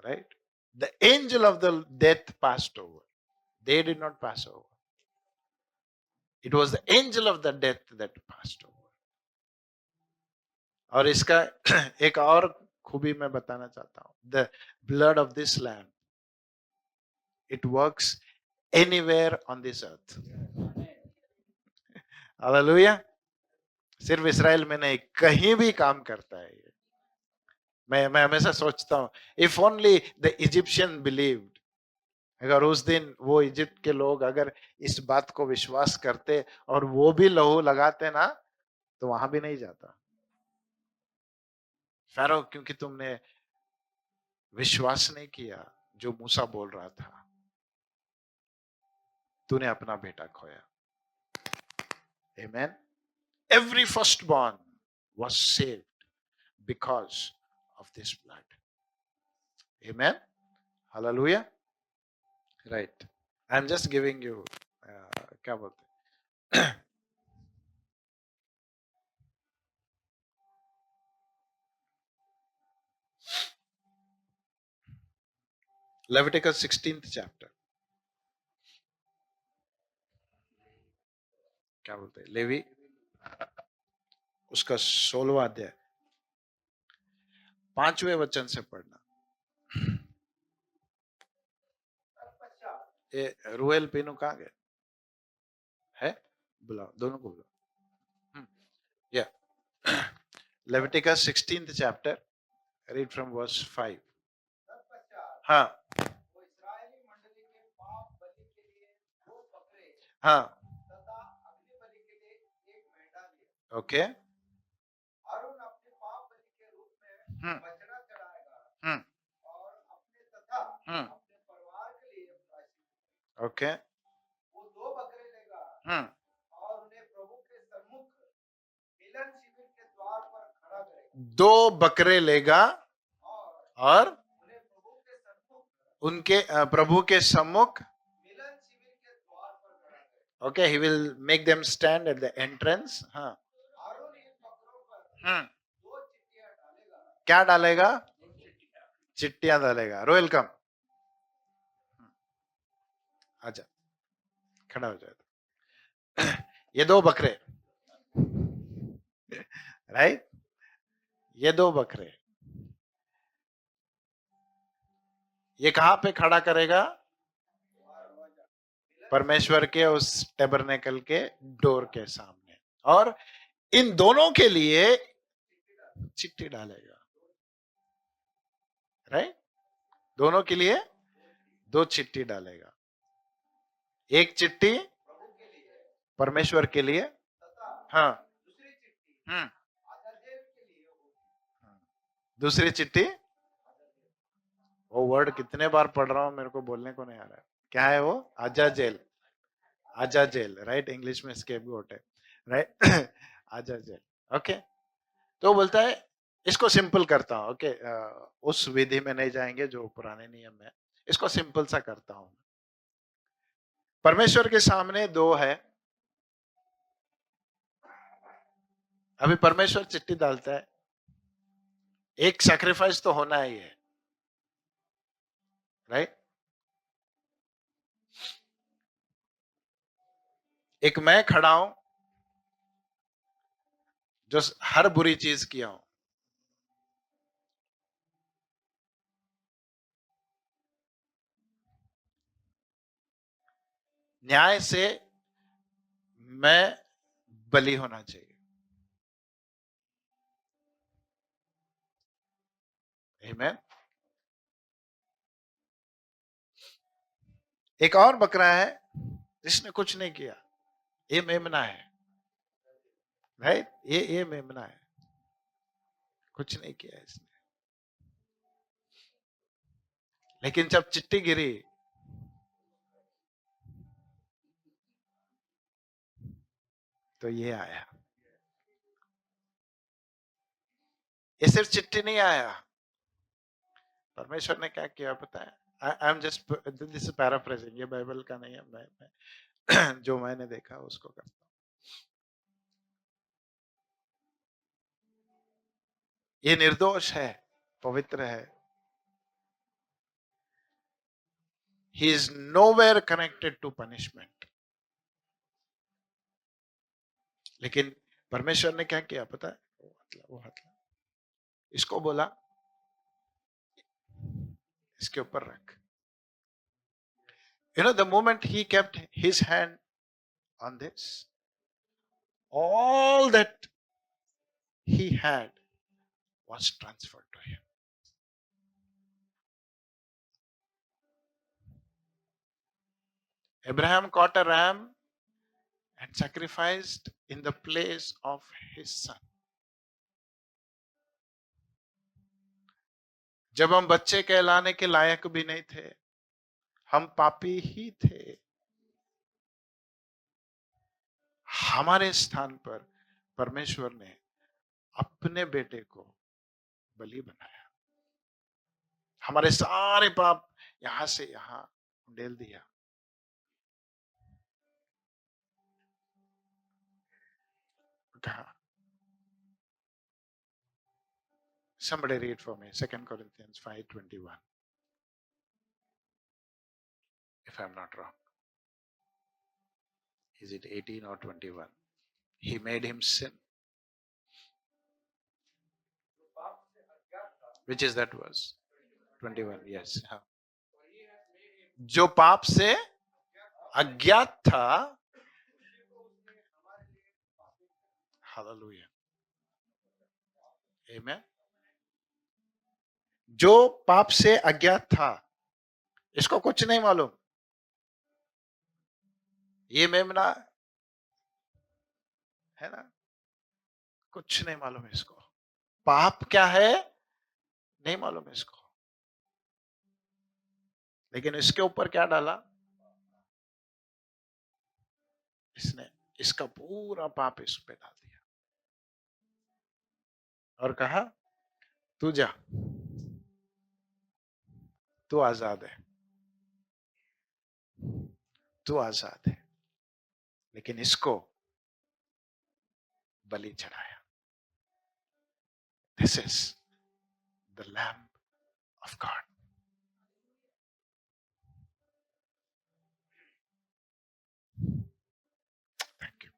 right. The angel of the death passed over, they did not pass over. It was the angel of the death that passed over. और इसका एक और खूबी मैं बताना चाहता हूं. The blood of this lamb, it works anywhere on this earth. Hallelujah. सिर्फ इस्राएल में नहीं, कहीं भी काम करता है ये. मैं हमेशा सोचता हूं, if only the Egyptian believed अगर उस दिन वो इजिप्ट के लोग अगर इस बात को विश्वास करते और वो भी लहू लगाते ना, तो वहां भी नहीं जाता। फैरो, क्योंकि तुमने विश्वास नहीं किया जो मूसा बोल रहा था, तूने अपना बेटा खोया। Amen. Every firstborn was saved because of this blood. Amen. Hallelujah. Right. I'm just giving you क्या बोलते हैं? Leviticus 16th chapter. क्या बोलते हैं? लेवी उसका 16वां अध्याय 5वें वचन से पढ़ना। ये रुएल पीनू कहाँ गए? है? बुलाओ, दोनों को बुलाओ। Yeah. Leviticus 16th chapter. Read from verse 5. हाँ हाँ ओके। हम्म हम्म हम्म ओके। हम्म 2 बकरे लेगा और उनके प्रभु के सम्मुख, okay, he will make them stand at the entrance. हाँ क्या डालेगा? चिट्टियां डालेगा। रोयल कम, आजा, खड़ा हो जाए। ये 2 बकरे, राइट? ये 2 बकरे, ये कहां पे खड़ा करेगा? परमेश्वर के उस टेबरनेकल के डोर के सामने, और इन दोनों के लिए चिट्ठी डालेगा, राइट? दोनों के लिए 2 चिट्ठी डालेगा। एक चिट्ठी परमेश्वर के लिए, हाँ, दूसरी चिट्ठी, वो वर्ड कितने बार पढ़ रहा हूं मेरे को बोलने को नहीं आ रहा है। क्या है वो? आजा जेल, आजा जेल, राइट? इंग्लिश में स्केपगोट है, राइट? आजा जेल, ओके। तो बोलता है इसको सिंपल करता हूं, ओके। उस विधि में नहीं जाएंगे जो पुराने नियम में, इसको सिंपल सा करता हूं। परमेश्वर के सामने 2 है, अभी परमेश्वर चिट्ठी डालता है, एक सैक्रिफाइस तो होना ही है, राइट? एक मैं खड़ा हूं जो हर बुरी चीज किया हूं, न्याय से मैं बलि होना चाहिए। आमीन। एक और बकरा है जिसने कुछ नहीं किया, ये मेमना है, राइट? ये मेमना है, कुछ नहीं किया इसने, लेकिन जब चिट्ठी गिरी तो ये आया। ये सिर्फ चिट्ठी नहीं आया, परमेश्वर ने क्या किया पता है? I am just, this is paraphrasing, ये बाइबल का नहीं है, मैं जो मैंने देखा उसको करता हूं। ये निर्दोष है, पवित्र है, he is nowhere connected to punishment, लेकिन परमेश्वर ने क्या किया पता है? वो हतला इसको बोला इसके ऊपर रख। You know, the moment he kept his hand on this, all that he had was transferred to him. Abraham caught a ram and sacrificed in the place of his son. जब हम बच्चे कहलाने के लायक भी नहीं थे, हम पापी ही थे, हमारे स्थान पर परमेश्वर ने अपने बेटे को बलि बनाया, हमारे सारे पाप यहां से यहां उंडेल दिया। कहा, somebody read for me 2 Corinthians 5:21, if I'm not wrong. Is it 18 or 21? He made him sin. Which is that verse? 21, yes. हाँ. जो पाप से अज्ञात था, हालेलुया, आमेन, जो पाप से अज्ञात था, इसको कुछ नहीं मालूम, ये मेमना है ना, कुछ नहीं मालूम इसको, पाप क्या है नहीं मालूम इसको, लेकिन इसके ऊपर क्या डाला, इसने इसका पूरा पाप इस पे डाल दिया और कहा तू जा, तू आजाद है, तू आजाद है, लेकिन इसको बलि चढ़ाया। This is the lamb of God. Thank you.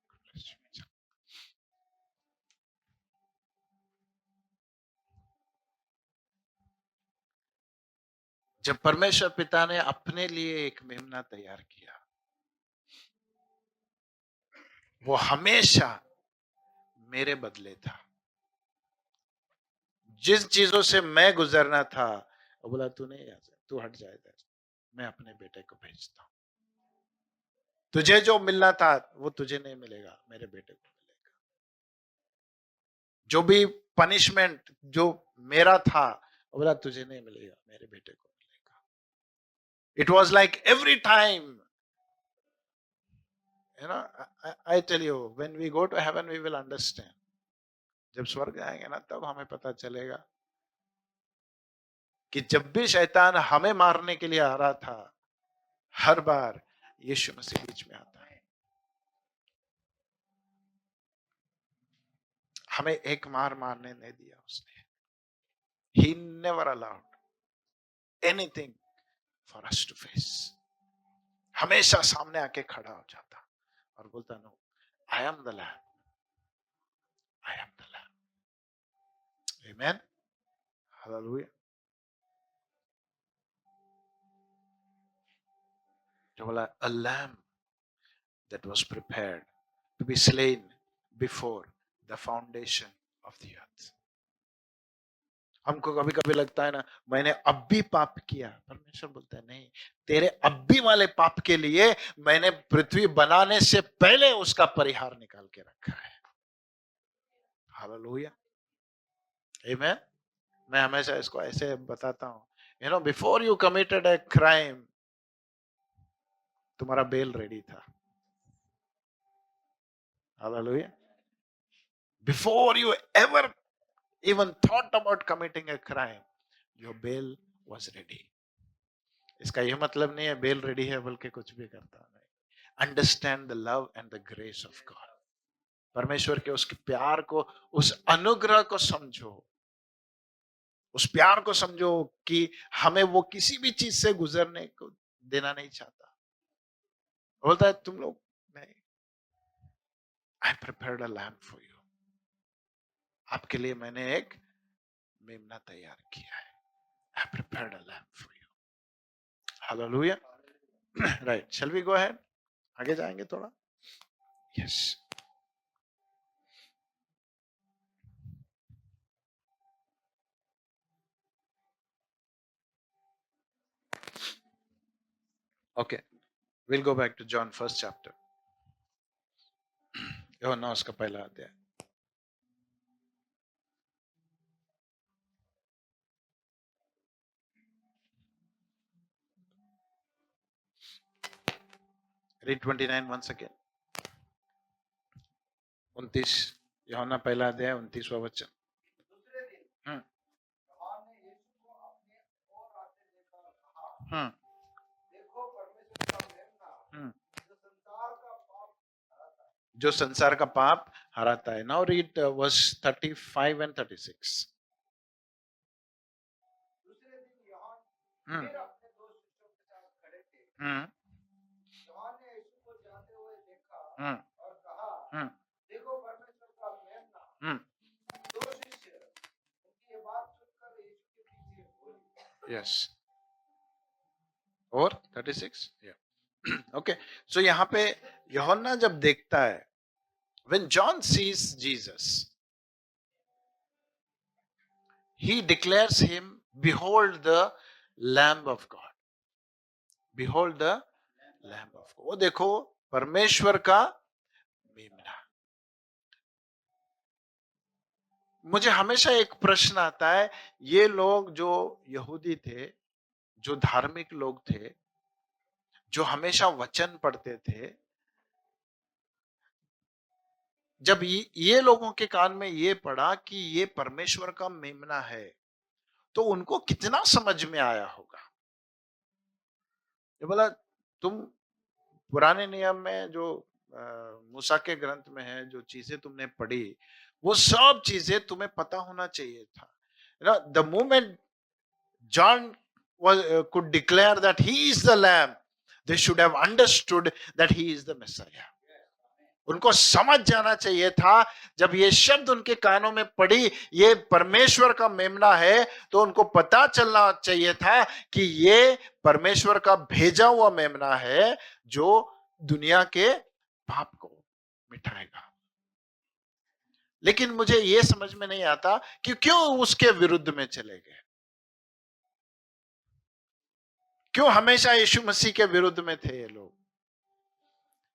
जब परमेश्वर पिता ने अपने लिए एक मेमना तैयार किया, वो हमेशा मेरे बदले था, जिस चीजों से मैं गुजरना था, वो बोला तू नहीं आ, तू हट जाए, मैं अपने बेटे को भेजता हूं, तुझे जो मिलना था वो तुझे नहीं मिलेगा, मेरे बेटे को मिलेगा, जो भी पनिशमेंट जो मेरा था, वो बोला तुझे नहीं मिलेगा, मेरे बेटे को मिलेगा। It was like every time, you know, I tell you, when we go to heaven we will understand. जब स्वर्ग जाएंगे ना, तब हमें पता चलेगा कि जब भी शैतान हमें मारने के लिए आ रहा था, हर बार यीशु मसीह बीच में आता है। हमें एक मार मारने नहीं दिया उसने। He never allowed anything for us to face. हमेशा सामने आके खड़ा हो जाता और बोलता, no, I am the Lamb, I am the Lamb. Amen. Hallelujah. जो बोला, a lamb that was prepared to be slain before the foundation of the earth. हमको कभी कभी लगता है ना, मैंने अब भी पाप किया, परमेश्वर बोलता है नहीं, तेरे अब भी वाले पाप के लिए मैंने पृथ्वी बनाने से पहले उसका परिहार निकाल के रखा है। हालेलुया, आमेन। मैं हमेशा इसको ऐसे बताता हूँ, you know, before you committed a crime, तुम्हारा बेल रेडी था। Hallelujah, before you ever even thought about committing a crime, your bail was ready. इसका यह मतलब नहीं है बेल रेडी है बल्कि कुछ भी करता नहीं। Understand the love and the grace of God. परमेश्वर के उसके प्यार को, उस अनुग्रह को समझो, उस प्यार को समझो कि हमें वो किसी भी चीज से गुजरने को देना नहीं चाहता। बोलता है तुम लोग नहीं, I prepared a lamb for you. आपके लिए मैंने एक मेमना तैयार किया है। I prepared a lamb for you. Hallelujah. Right. Shall we go ahead? आगे जाएंगे थोड़ा? Yes. Okay. We'll go back to John first chapter. यूहन्ना उसका पहला अध्याय। Read 29 once again. 29 यूहन्ना पहला अध्याय 29वां वचन। दूसरे दिन हम्म यूहन्ना ने यीशु को अपने ओर आते देखा और कहा, हम्म देखो परमेश्वर का मेमना हम्म जो संसार का पाप हराता है। जो संसार का पाप हराता है। Now read verse 35 and 36. दूसरे दिन यूहन्ना हम्म फिर अपने दो शिष्यों के साथ खड़े थे। हम्म यूहन्ना ने यीशु को जाते हुए देखा हम्म और कहा, हम्म देखो परमेश्वर का मेमना। हम्म दो शिष्य उनकी ये बात सुनकर यीशु के पीछे बोले। Yes. और 36? Yeah. Okay. So यहाँ पे यूहन्ना जब देखता है, when John sees Jesus, he declares him, behold the Lamb of God. Behold the Lamb of God. वो देखो परमेश्वर का मेमना। मुझे हमेशा एक प्रश्न आता है, ये लोग जो यहूदी थे, जो धार्मिक लोग थे, जो हमेशा वचन पढ़ते थे, जब ये लोगों के कान में ये पड़ा कि ये परमेश्वर का मेमना है, तो उनको कितना समझ में आया होगा। ये बोला, तुम पुराने नियम में जो मूसा के ग्रंथ में है, जो चीजें तुमने पढ़ी, वो सब चीजें तुम्हें पता होना चाहिए था। The moment John could declare that he is the Lamb, they should have understood that he is the Messiah. उनको समझ जाना चाहिए था, जब ये शब्द उनके कानों में पड़ी, ये परमेश्वर का मेमना है, तो उनको पता चलना चाहिए था कि ये परमेश्वर का भेजा हुआ मेमना है, जो दुनिया के पाप को मिटाएगा। लेकिन मुझे ये समझ में नहीं आता कि क्यों उसके विरुद्ध में चले गए, क्यों हमेशा यीशु मसीह के विरुद्ध में थे ये लोग।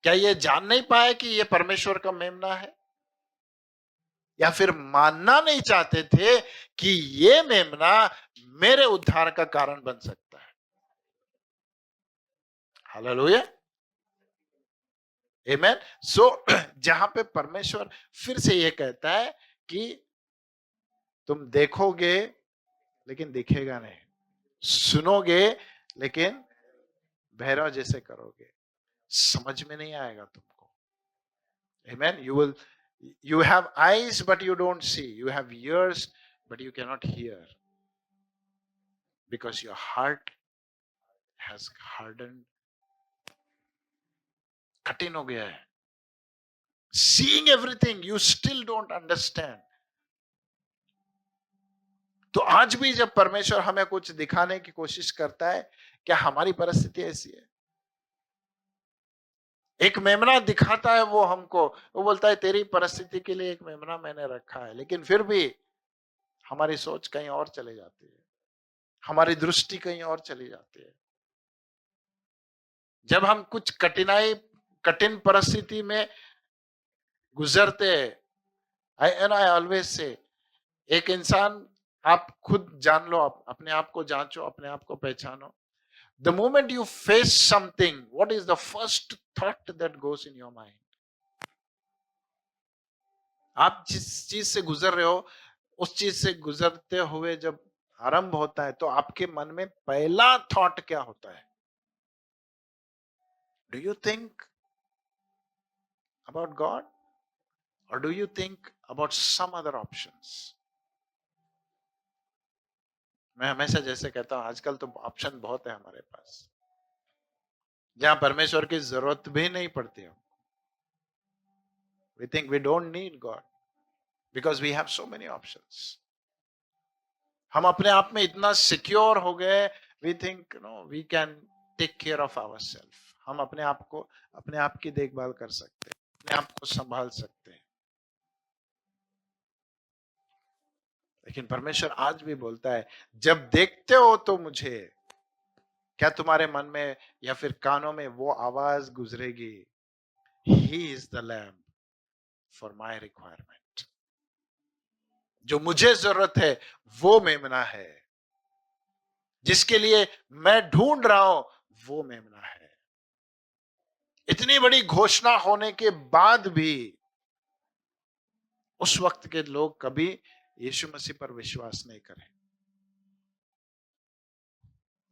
क्या ये जान नहीं पाए कि ये परमेश्वर का मेमना है, या फिर मानना नहीं चाहते थे कि ये मेमना मेरे उद्धार का कारण बन सकता है। हालेलुया, आमेन। सो जहां पे परमेश्वर फिर से ये कहता है कि तुम देखोगे लेकिन दिखेगा नहीं, सुनोगे लेकिन बहरा जैसे करोगे, समझ में नहीं आएगा तुमको। आमेन। you have eyes but you don't see, you have ears but you cannot hear, because your heart has hardened, कठिन हो गया है। Seeing everything, you still don't understand. तो आज भी जब परमेश्वर हमें कुछ दिखाने की कोशिश करता है, क्या हमारी परिस्थिति ऐसी है? एक मेमना दिखाता है वो हमको, वो बोलता है तेरी परिस्थिति के लिए एक मेमना मैंने रखा है, लेकिन फिर भी हमारी सोच कहीं और चली जाती है, हमारी दृष्टि कहीं और चली जाती है। जब हम कुछ कठिन परिस्थिति में गुजरते हैं, आई ऑलवेज से, एक इंसान, आप खुद जान लो, अपने आप को जांचो, अपने आप को पहचानो। The moment you face something, what is the first thought that goes in your mind? आप जिस चीज से गुजर रहे हो, उस चीज से गुजरते हुए जब आरंभ होता है, तो आपके मन में पहला थॉट क्या होता है? Do you think about God or do you think about some other options? मैं हमेशा जैसे कहता हूं, आजकल तो ऑप्शन बहुत है हमारे पास, जहां परमेश्वर की जरूरत भी नहीं पड़ती है। We think we don't need God because we have so many options. हम अपने आप में इतना सिक्योर हो गए, we think we can take care of ourselves. हम अपने आप की देखभाल कर सकते हैं, अपने आप को संभाल सकते हैं। लेकिन परमेश्वर आज भी बोलता है, जब देखते हो तो मुझे, क्या तुम्हारे मन में या फिर कानों में वो आवाज गुजरेगी, he is the lamp for my requirement, जो मुझे जरूरत है वो मेमना है, जिसके लिए मैं ढूंढ रहा हूं वो मेमना है। इतनी बड़ी घोषणा होने के बाद भी उस वक्त के लोग कभी यीशु मसीह पर विश्वास नहीं करें।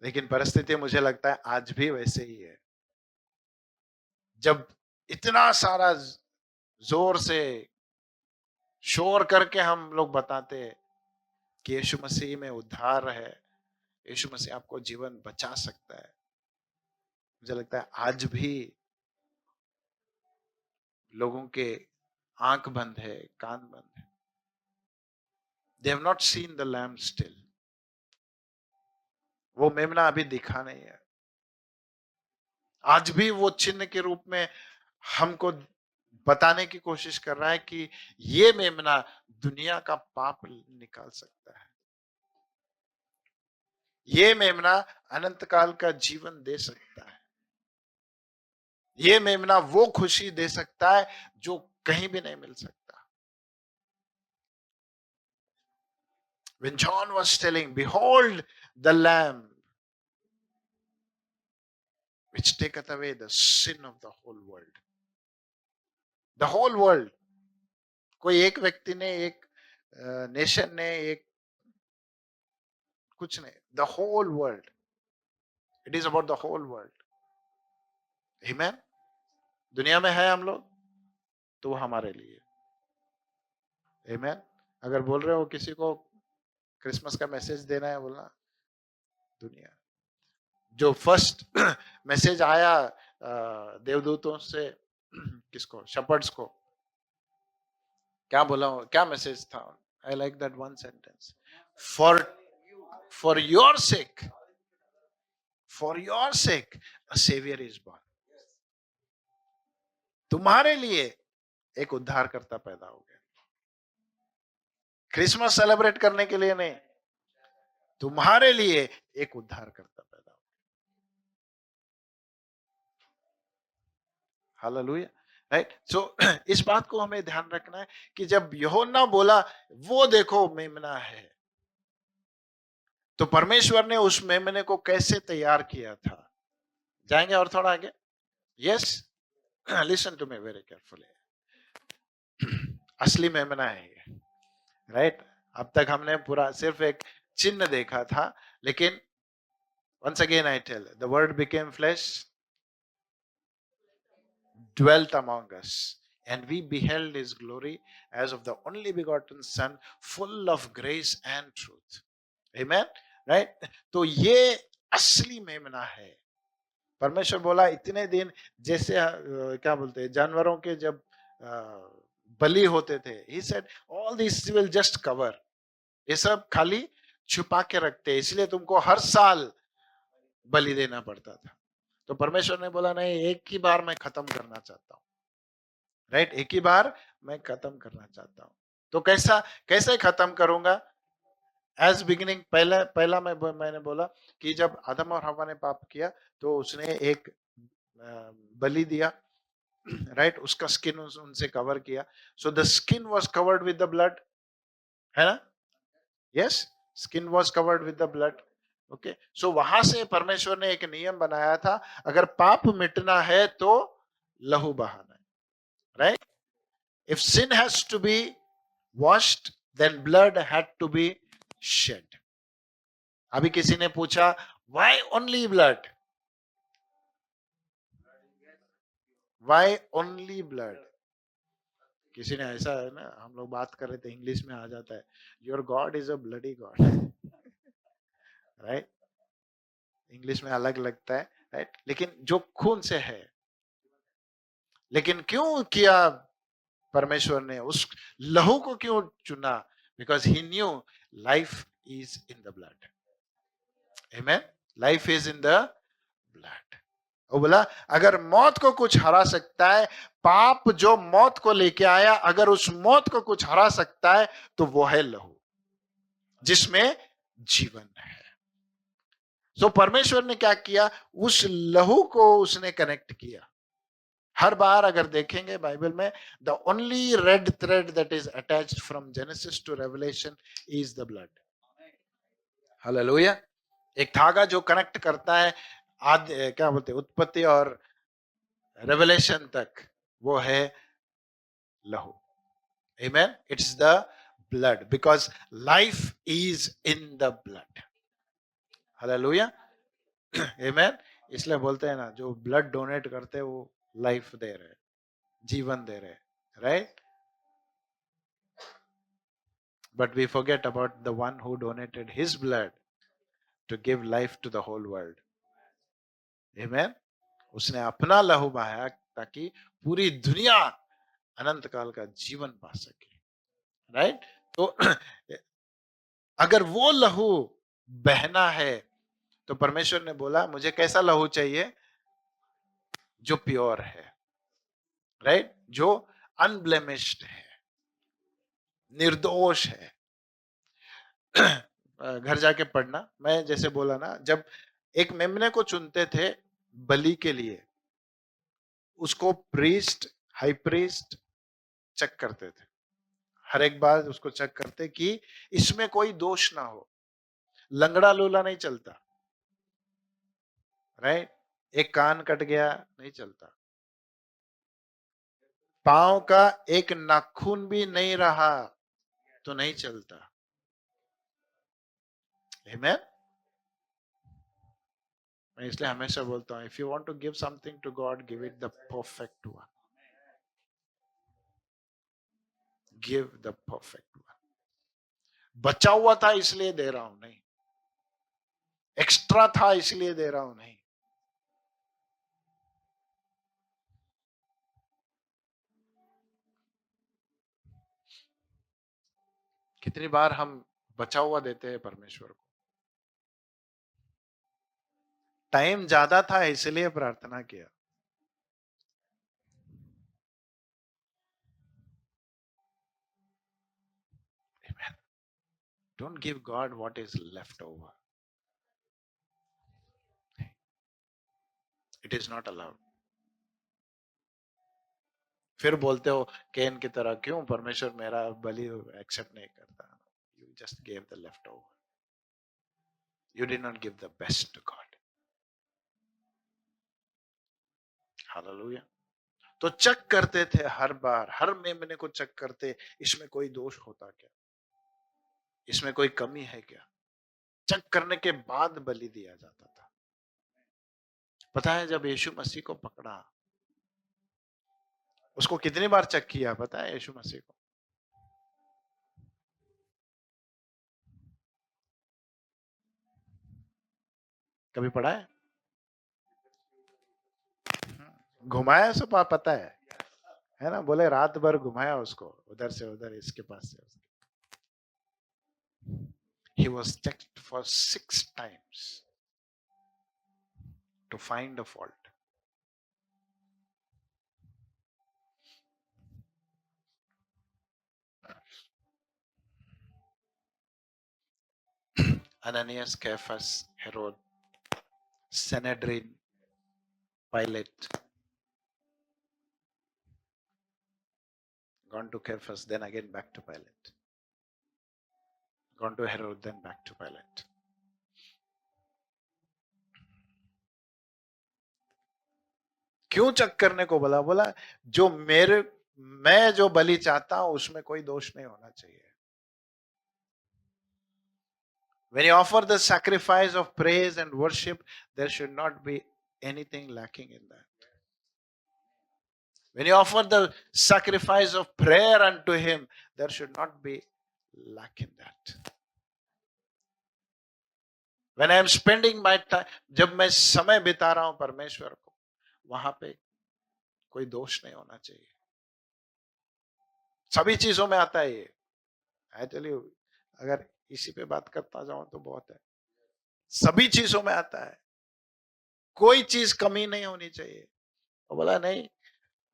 लेकिन परिस्थिति मुझे लगता है आज भी वैसे ही है। जब इतना सारा जोर से शोर करके हम लोग बताते हैं कि यीशु मसीह में उद्धार है, यीशु मसीह आपको जीवन बचा सकता है, मुझे लगता है आज भी लोगों के आंख बंद है, कान बंद है। They have not seen the lamp still, वो मेमना अभी दिखा नहीं है। आज भी वो चिन्ह के रूप में हमको बताने की कोशिश कर रहा है कि ये मेमना दुनिया का पाप निकाल सकता है, ये मेमना अनंत काल का जीवन दे सकता है, ये मेमना वो खुशी दे सकता है जो कहीं भी नहीं मिल सकता। When John was telling, behold the lamb which taketh away the sin of the whole world. The whole world. कोई एक व्यक्ति ने, एक नेशन ने, एक कुछ नहीं, the whole world. It is about the whole world. Amen. दुनिया में है हम लोग तो वो हमारे लिए। Amen. अगर बोल रहे हो किसी को क्रिसमस का मैसेज देना है, बोलना दुनिया। जो फर्स्ट मैसेज आया देवदूतों से किसको, शपर्ड्स को, क्या बोला, क्या मैसेज था? I like that one sentence, for your sake, for your sake a saviour is born. तुम्हारे लिए एक उद्धारकर्ता पैदा हो गया। क्रिसमस सेलिब्रेट करने के लिए नहीं, तुम्हारे लिए एक उद्धारकर्ता पैदा हो गया। Hallelujah, right. सो इस बात को हमें ध्यान रखना है कि जब यूहन्ना बोला वो देखो मेमना है, तो परमेश्वर ने उस मेमने को कैसे तैयार किया था। जाएंगे और थोड़ा आगे। Yes, listen to me very carefully. असली मेमना है ये, राइट। अब तक हमने पूरा सिर्फ एक चिन्ह देखा था, लेकिन once again I tell, the word became flesh, dwelt among us, and we beheld his glory as of the only begotten son, full of grace and truth. Amen, right? तो ये असली मेमना है। परमेश्वर बोला इतने दिन, जैसे क्या बोलते हैं, जानवरों के जब बलि होते थे, he said all these will just cover, ये सब खाली छुपा के रखते, इसलिए तुमको हर साल बलि देना पड़ता था। तो परमेश्वर ने बोला नहीं, एक ही बार मैं खत्म करना चाहता हूं, राइट। एक ही बार मैं खत्म करना चाहता हूं। तो कैसे खत्म करूंगा? एज बिगिनिंग, पहला मैंने बोला कि जब आदम और हवा ने पाप किया तो उसने एक बलि दिया, राइट। उसका स्किन उनसे कवर किया, so the skin was covered with the blood, है ना? Yes, skin was covered with the blood. Okay, so वहां से परमेश्वर ने एक नियम बनाया था, अगर पाप मिटना है तो लहू बहाना है, right. If sin has to be washed, then blood had to be shed. अभी किसी ने पूछा why only blood, why only blood? किसी ने ऐसा, है ना, हम लोग बात कर रहे थे, इंग्लिश में आ जाता है, your God is a bloody God, right. English में अलग लगता है, राइट। लेकिन जो खून से है, लेकिन क्यों किया परमेश्वर ने, उस लहू को क्यों चुना? Because he new life is in the blood. Amen, life is in the blood. वो बोला अगर मौत को कुछ हरा सकता है, पाप जो मौत को लेके आया, अगर उस मौत को कुछ हरा सकता है तो वो है लहू, जिसमें जीवन है। सो परमेश्वर ने क्या किया, उस लहू को उसने कनेक्ट किया। हर बार अगर देखेंगे बाइबल में, the only red thread that is attached from Genesis to Revelation is the blood. Hallelujah. एक धागा जो कनेक्ट करता है आदि क्या बोलते हैं, उत्पत्ति और रेवलेशन तक, वो है लहू। Amen. It's the blood, because life is in the blood. Hallelujah. Amen. इसलिए बोलते हैं ना, जो ब्लड डोनेट करते हैं वो लाइफ दे रहे, जीवन दे रहे, right? But we forget about the one who donated his blood to give life to the whole world. Amen. उसने अपना लहू बहाया ताकि पूरी दुनिया अनंत काल का जीवन पा सके, राइट? तो अगर वो लहू बहना है तो परमेश्वर ने बोला मुझे कैसा लहू चाहिए, जो प्योर है, राइट? जो अनब्लेमिश्ड है, निर्दोष है। घर जाके पढ़ना। मैं जैसे बोला ना, जब एक मेमने को चुनते थे बलि के लिए, उसको प्रीस्ट, हाई प्रीस्ट चेक करते थे। हर एक बार उसको चेक करते कि इसमें कोई दोष ना हो, लंगड़ा लूला नहीं चलता, राइट? एक कान कट गया नहीं चलता, पांव का एक नाखून भी नहीं रहा तो नहीं चलता। आमेन। मैं इसलिए हमेशा बोलता हूं, if you want to give something to God, give it the perfect one. Give the perfect one. बचा हुआ था इसलिए दे रहा हूं नहीं, एक्स्ट्रा था इसलिए दे रहा हूं नहीं। कितनी बार हम बचा हुआ देते हैं परमेश्वर को, टाइम ज्यादा था इसलिए प्रार्थना किया। Don't give God what is left over, it is not allowed. फिर बोलते हो केन की तरह, क्यों परमेश्वर मेरा बलि एक्सेप्ट नहीं करता? You just give the left over, you did not give the best to God. Hallelujah. तो चेक करते थे हर बार, हर मेमने को चेक करते, इसमें कोई दोष होता क्या, इसमें कोई कमी है क्या? चेक करने के बाद बलि दिया जाता था। पता है जब यीशु मसीह को पकड़ा, उसको कितनी बार चेक किया पता है यीशु मसीह को? कभी पढ़ा है? घुमाया सो पता है ना? बोले रात भर घुमाया उसको, उधर से उधर, इसके पास से उसके। He was checked for 6 times to find a fault. Ananias, Caiaphas, Herod, Sanhedrin, Pilate. Gone to Caiaphas, then again back to Pilate. Gone to Herod, then back to Pilate. क्यों चेक करने को बोला? बोला जो मैं जो बलि चाहता हूं उसमें कोई दोष नहीं होना चाहिए। When you offer the sacrifice of praise and worship, there should not be anything lacking in that. When you offer the sacrifice of prayer unto Him, there should not be lack in that. When I am spending my time, जब मैं समय बिता रहा हूं परमेश्वर को, वहां पे कोई दोष नहीं होना चाहिए। सभी चीजों में आता है ये। I tell you, अगर इसी पे बात करता जाऊं तो बहुत है। सभी चीजों में आता है, कोई चीज कमी नहीं होनी चाहिए। वो बोला नहीं,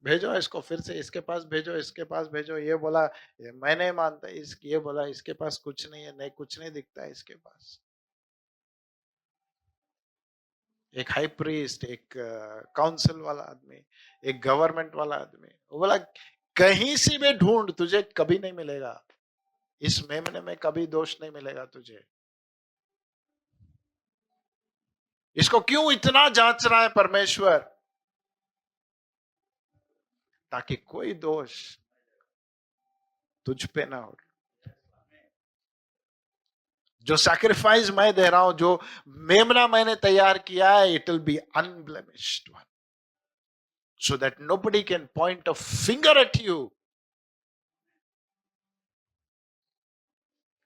भेजो इसको, फिर से इसके पास भेजो, इसके पास भेजो। ये बोला मैं नहीं मानता, ये बोला इसके पास कुछ नहीं है, नहीं कुछ नहीं दिखता है इसके पास। एक हाई प्रीस्ट, एक काउंसिल वाला आदमी, एक गवर्नमेंट वाला आदमी, वो बोला कहीं से भी ढूंढ, तुझे कभी नहीं मिलेगा, इस मेमने में कभी दोष नहीं मिलेगा तुझे। इसको क्यों इतना जांच रहा है परमेश्वर? ताकि कोई दोष तुझ पे ना हो। जो सैक्रिफाइस मैं दे रहा हूं, जो मेमना मैंने तैयार किया है, it will be unblemished one, so that nobody can point a finger at you.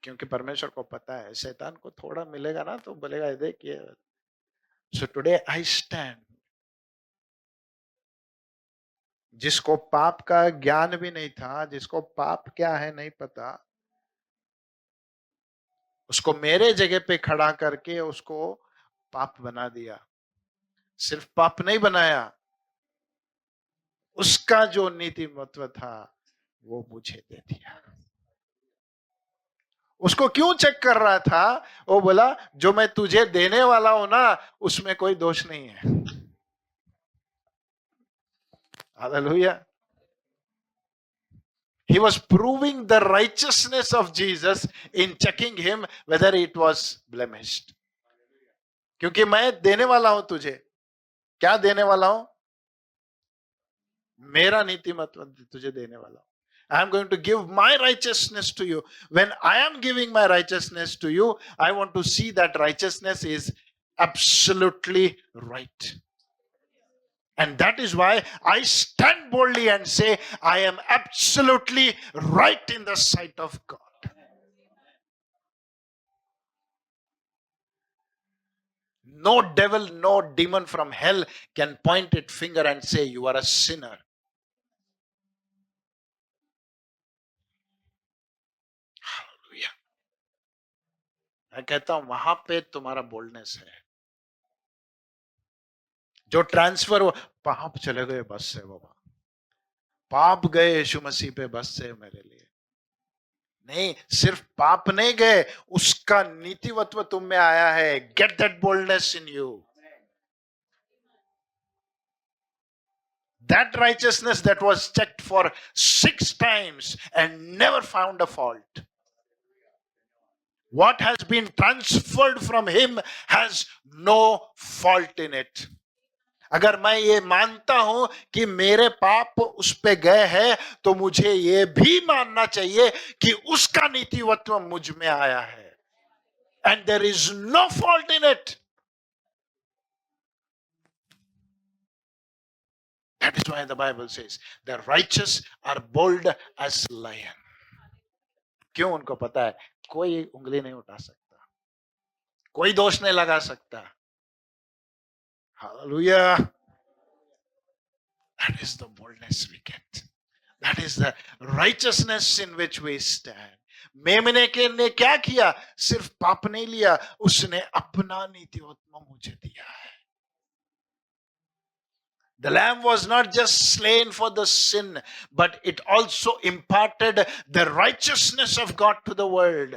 क्योंकि परमेश्वर को पता है शैतान को थोड़ा मिलेगा ना तो बोलेगा ये देखिए। So today I stand. जिसको पाप का ज्ञान भी नहीं था, जिसको पाप क्या है नहीं पता, उसको मेरे जगह पे खड़ा करके उसको पाप बना दिया। सिर्फ पाप नहीं बनाया, उसका जो नीतिमत्व था वो मुझे दे दिया। उसको क्यों चेक कर रहा था? वो बोला जो मैं तुझे देने वाला हूं ना, उसमें कोई दोष नहीं है। Hallelujah. He was proving the righteousness of Jesus in checking him whether it was blemished. क्योंकि मैं देने वाला हूं तुझे। क्या देने वाला हूं? मेरा नीतिमत्व तुझे देने वाला हूं। I am going to give my righteousness to you. When I am giving my righteousness to you, I want to see that righteousness is absolutely right. And that is why I stand boldly and say, I am absolutely right in the sight of God. No devil, no demon from hell can point its finger and say, you are a sinner. Hallelujah. मैं कहता हूं वहां पे तुम्हारा बोल्डनेस है। जो ट्रांसफर हो, पाप चले गए बस से बाबा, पाप गए यीशु मसीह पे बस से मेरे लिए। नहीं, सिर्फ पाप नहीं गए, उसका नीतिवत्व तुम में आया है। Get that boldness in you. That righteousness that was checked for 6 times and never found a fault. What has been transferred from him has no fault in it. अगर मैं ये मानता हूं कि मेरे पाप उस पे गए हैं, तो मुझे ये भी मानना चाहिए कि उसका नीतिवत्व मुझ में आया है। And there is no fault in it. That is why the Bible says, the righteous are bold as lion. क्यों? उनको पता है कोई उंगली नहीं उठा सकता, कोई दोष नहीं लगा सकता। Hallelujah. That is the boldness we get. That is the righteousness in which we stand. मेमने के ने क्या किया? सिर्फ पाप नहीं लिया, उसने अपना नीतिवत्व मुझे दिया है। The lamb was not just slain for the sin, but it also imparted the righteousness of God to the world.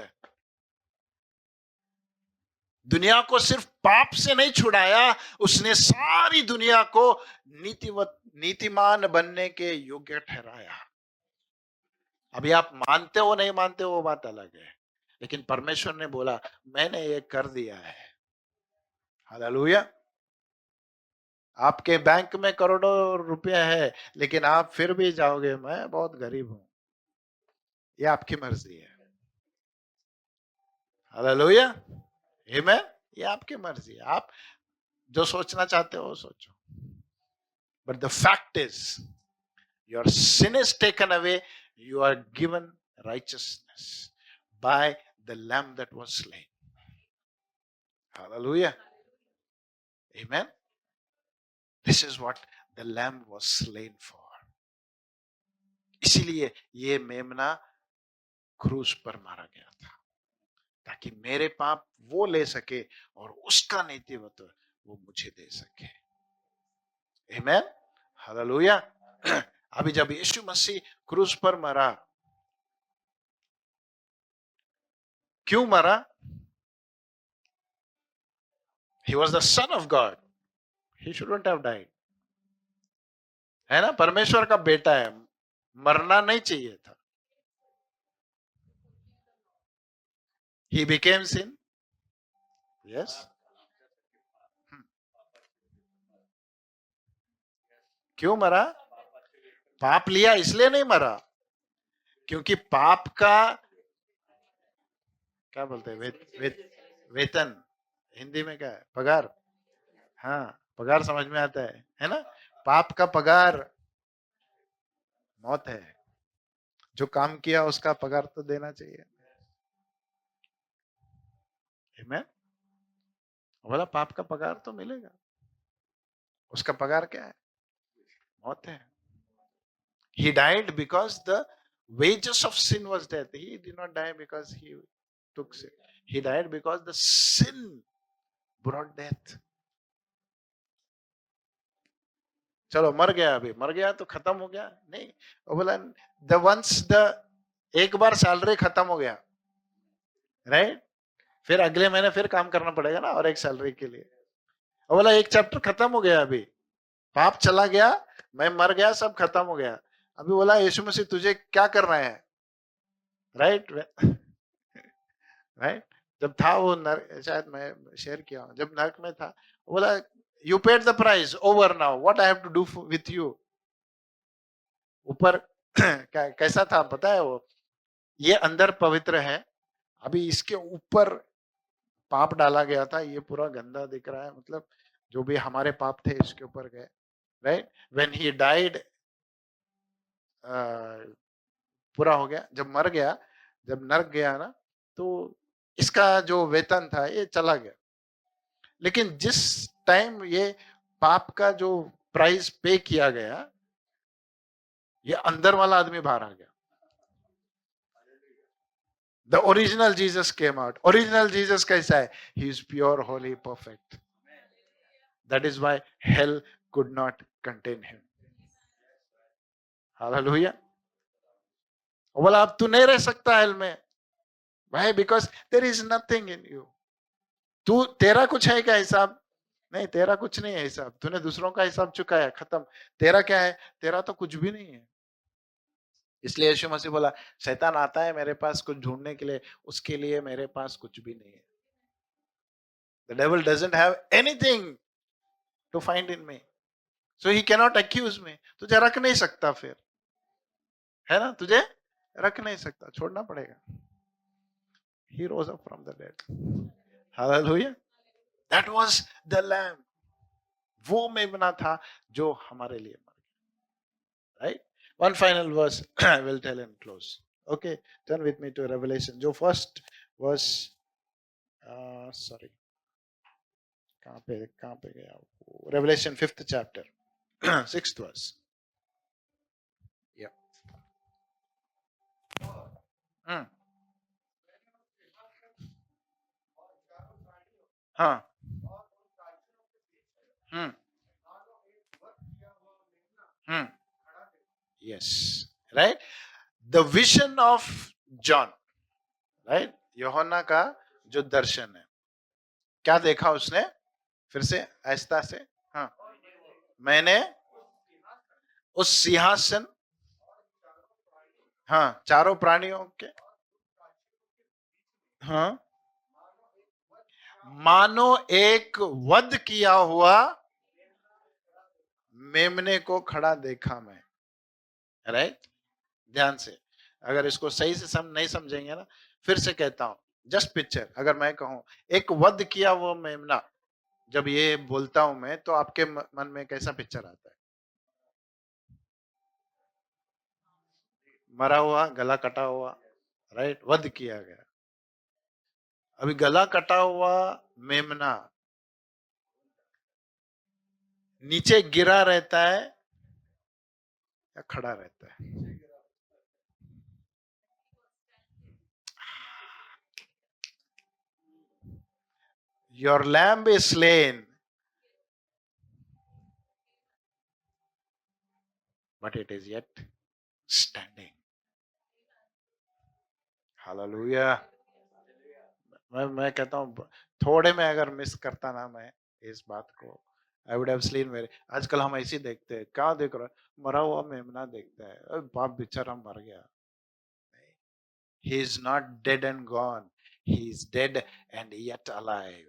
दुनिया को सिर्फ पाप से नहीं छुड़ाया, उसने सारी दुनिया को नीतिमान बनने के योग्य ठहराया। अभी आप मानते हो नहीं मानते हो वो बात अलग है, लेकिन परमेश्वर ने बोला मैंने ये कर दिया है। हालेलुया। आपके बैंक में करोड़ों रुपया है, लेकिन आप फिर भी जाओगे मैं बहुत गरीब हूं, ये आपकी मर्जी है। हालेलुया। आमीन। ये आपकी मर्जी है, आप जो सोचना चाहते हो वो सोचो। But the fact is, your sin is taken away, you are given righteousness by the lamb that was slain. Hallelujah. Amen. This is what the lamb was slain for. इसीलिए ये मेमना क्रूस पर मारा गया था, ताकि मेरे पाप वो ले सके और उसका नीतिवत्व वो मुझे दे सके। आमीन। हालेलुया। अभी जब यीशु मसीह क्रूस पर मरा, क्यों मरा? He was the Son of God. He shouldn't have died, है ना, परमेश्वर का बेटा है, मरना नहीं चाहिए था. He became sin. यस. क्यों मरा? पाप लिया इसलिए नहीं मरा, क्योंकि पाप का क्या बोलते हैं, वेतन हिंदी में क्या है, पगार. हाँ, पगार समझ में आता है ना. पाप का पगार मौत है. जो काम किया उसका पगार तो देना चाहिए. आमीन. बोला पाप का पगार तो मिलेगा. उसका पगार क्या है? मौत है. He died because the wages of sin was death. He did not die because he took sin. He died because the sin brought death. चलो मर गया, अभी मर गया तो खत्म हो गया नहीं. वो बोला एक बार सैलरी खत्म हो गया, राइट, फिर अगले महीने फिर काम करना पड़ेगा ना, और एक सैलरी के लिए. वो बोला एक चैप्टर खत्म हो गया, अभी पाप चला गया, मैं मर गया, सब खत्म हो गया. अभी बोला यीशु मसीह तुझे क्या करना है, राइट. राइट. जब था वो नरक, शायद मैं शेयर किया हूं, जब नरक में था, बोला you paid the price, over now, what I have to do with you. ऊपर कैसा था पता है, वो ये अंदर पवित्र है, अभी इसके ऊपर पाप डाला गया था, ये पूरा गंदा दिख रहा है, मतलब जो भी हमारे पाप थे इसके ऊपर गए, राइट. व्हेन ही डाइड, पूरा हो गया. जब मर गया, जब नरक गया ना, तो इसका जो वेतन था ये चला गया. लेकिन जिस टाइम ये पाप का जो प्राइस पे किया गया, ये अंदर वाला आदमी बाहर आ गया. The original Jesus came out. Original Jesus कैसा है? He is pure, holy, perfect. That is why hell could not contain him. Hallelujah. बोला अब तू नहीं रह सकता हेल में. Why? Because there is nothing in you. तू, तेरा कुछ है क्या हिसाब? नहीं, तेरा कुछ नहीं है हिसाब. तूने दूसरों का हिसाब चुकाया, खत्म. तेरा क्या है? तेरा तो कुछ भी नहीं है. इसलिए यीशु मसीह बोला शैतान आता है मेरे पास कुछ ढूंढने के लिए, उसके लिए मेरे पास कुछ भी नहीं है. The devil doesn't have anything to find in me, so he cannot accuse me. तुझे रख नहीं सकता फिर, है ना, तुझे रख नहीं सकता, छोड़ना पड़ेगा. He rose up from the dead. Hallelujah. That was the lamb. वो मेमना था जो हमारे लिए मर गया, right. One final verse I will tell and close. Okay, turn with me to Revelation. जो first verse, sorry, कहाँ पे गया? Revelation 5th chapter, 6th verse. Yeah. हाँ. Yes, right. The vision of John, right. यूहन्ना का जो दर्शन है, क्या देखा उसने? फिर से आहिस्ता से. हाँ. मैंने उस सिंहासन, हाँ, चारों प्राणियों के, हाँ, मानो एक वध किया हुआ मेमने को खड़ा देखा मैं. राइट. ध्यान से, अगर इसको सही से नहीं समझेंगे ना, फिर से कहता हूं, जस्ट पिक्चर. अगर मैं कहूं एक वध किया वो मेमना, जब ये बोलता हूं मैं, तो आपके मन में कैसा पिक्चर आता है? मरा हुआ, गला कटा हुआ, राइट, वध किया गया. अभी गला कटा हुआ मेमना नीचे गिरा रहता है या खड़ा रहता है? Your lamb is slain, but it is yet standing. Hallelujah. मैं कहता हूं, थोड़े में अगर मिस करता ना मैं इस बात को, आई वुड हैव स्लीन वेरी। आजकल हम ऐसे ही देखते हैं, क्या देख रहा है, मरा हुआ मेमना देखता है, अरे बाप बेचारा मर गया। He is not dead and gone, he is dead and yet alive।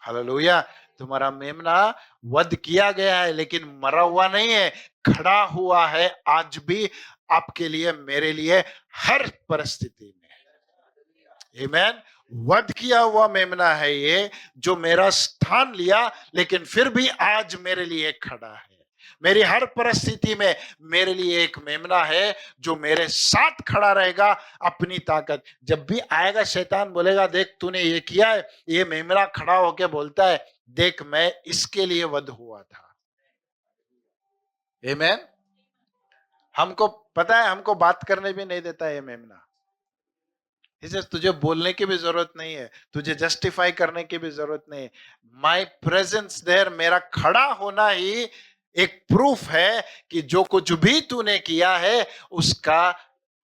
Hallelujah. तुम्हारा मेमना वध किया गया है लेकिन मरा हुआ नहीं है, खड़ा हुआ है आज भी आपके लिए, मेरे लिए, हर परिस्थिति में। आमेन। वध किया हुआ मेमना है ये, जो मेरा स्थान लिया लेकिन फिर भी आज मेरे लिए खड़ा है। मेरी हर परिस्थिति में मेरे लिए एक मेमना है जो मेरे साथ खड़ा रहेगा। अपनी ताकत जब भी आएगा, शैतान बोलेगा देख तूने ये किया है, ये मेमना खड़ा होके बोलता है देख मैं इसके लिए वध हुआ था। आमेन। हमको पता है, हमको बात करने भी नहीं देता ये मेमना। इसे तुझे बोलने की भी जरूरत नहीं है, तुझे जस्टिफाई करने की भी जरूरत नहीं है। माई प्रेजेंस देयर, मेरा खड़ा होना ही एक प्रूफ है कि जो कुछ भी तूने किया है उसका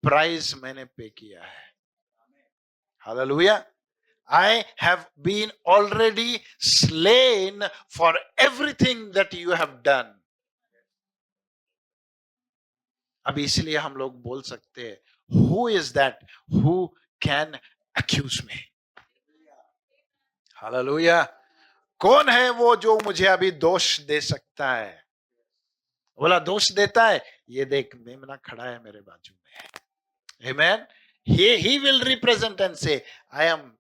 प्राइस मैंने पे किया है। Hallelujah. I have been already slain for everything that you have done। अब इसलिए हम लोग बोल सकते हैं who is that who can accuse me। Hallelujah. कौन है वो जो मुझे अभी दोष दे सकता है? बोला दोष देता है, ये देख मेमना खड़ा है मेरे बाजू में। आमेन। he will represent and say I am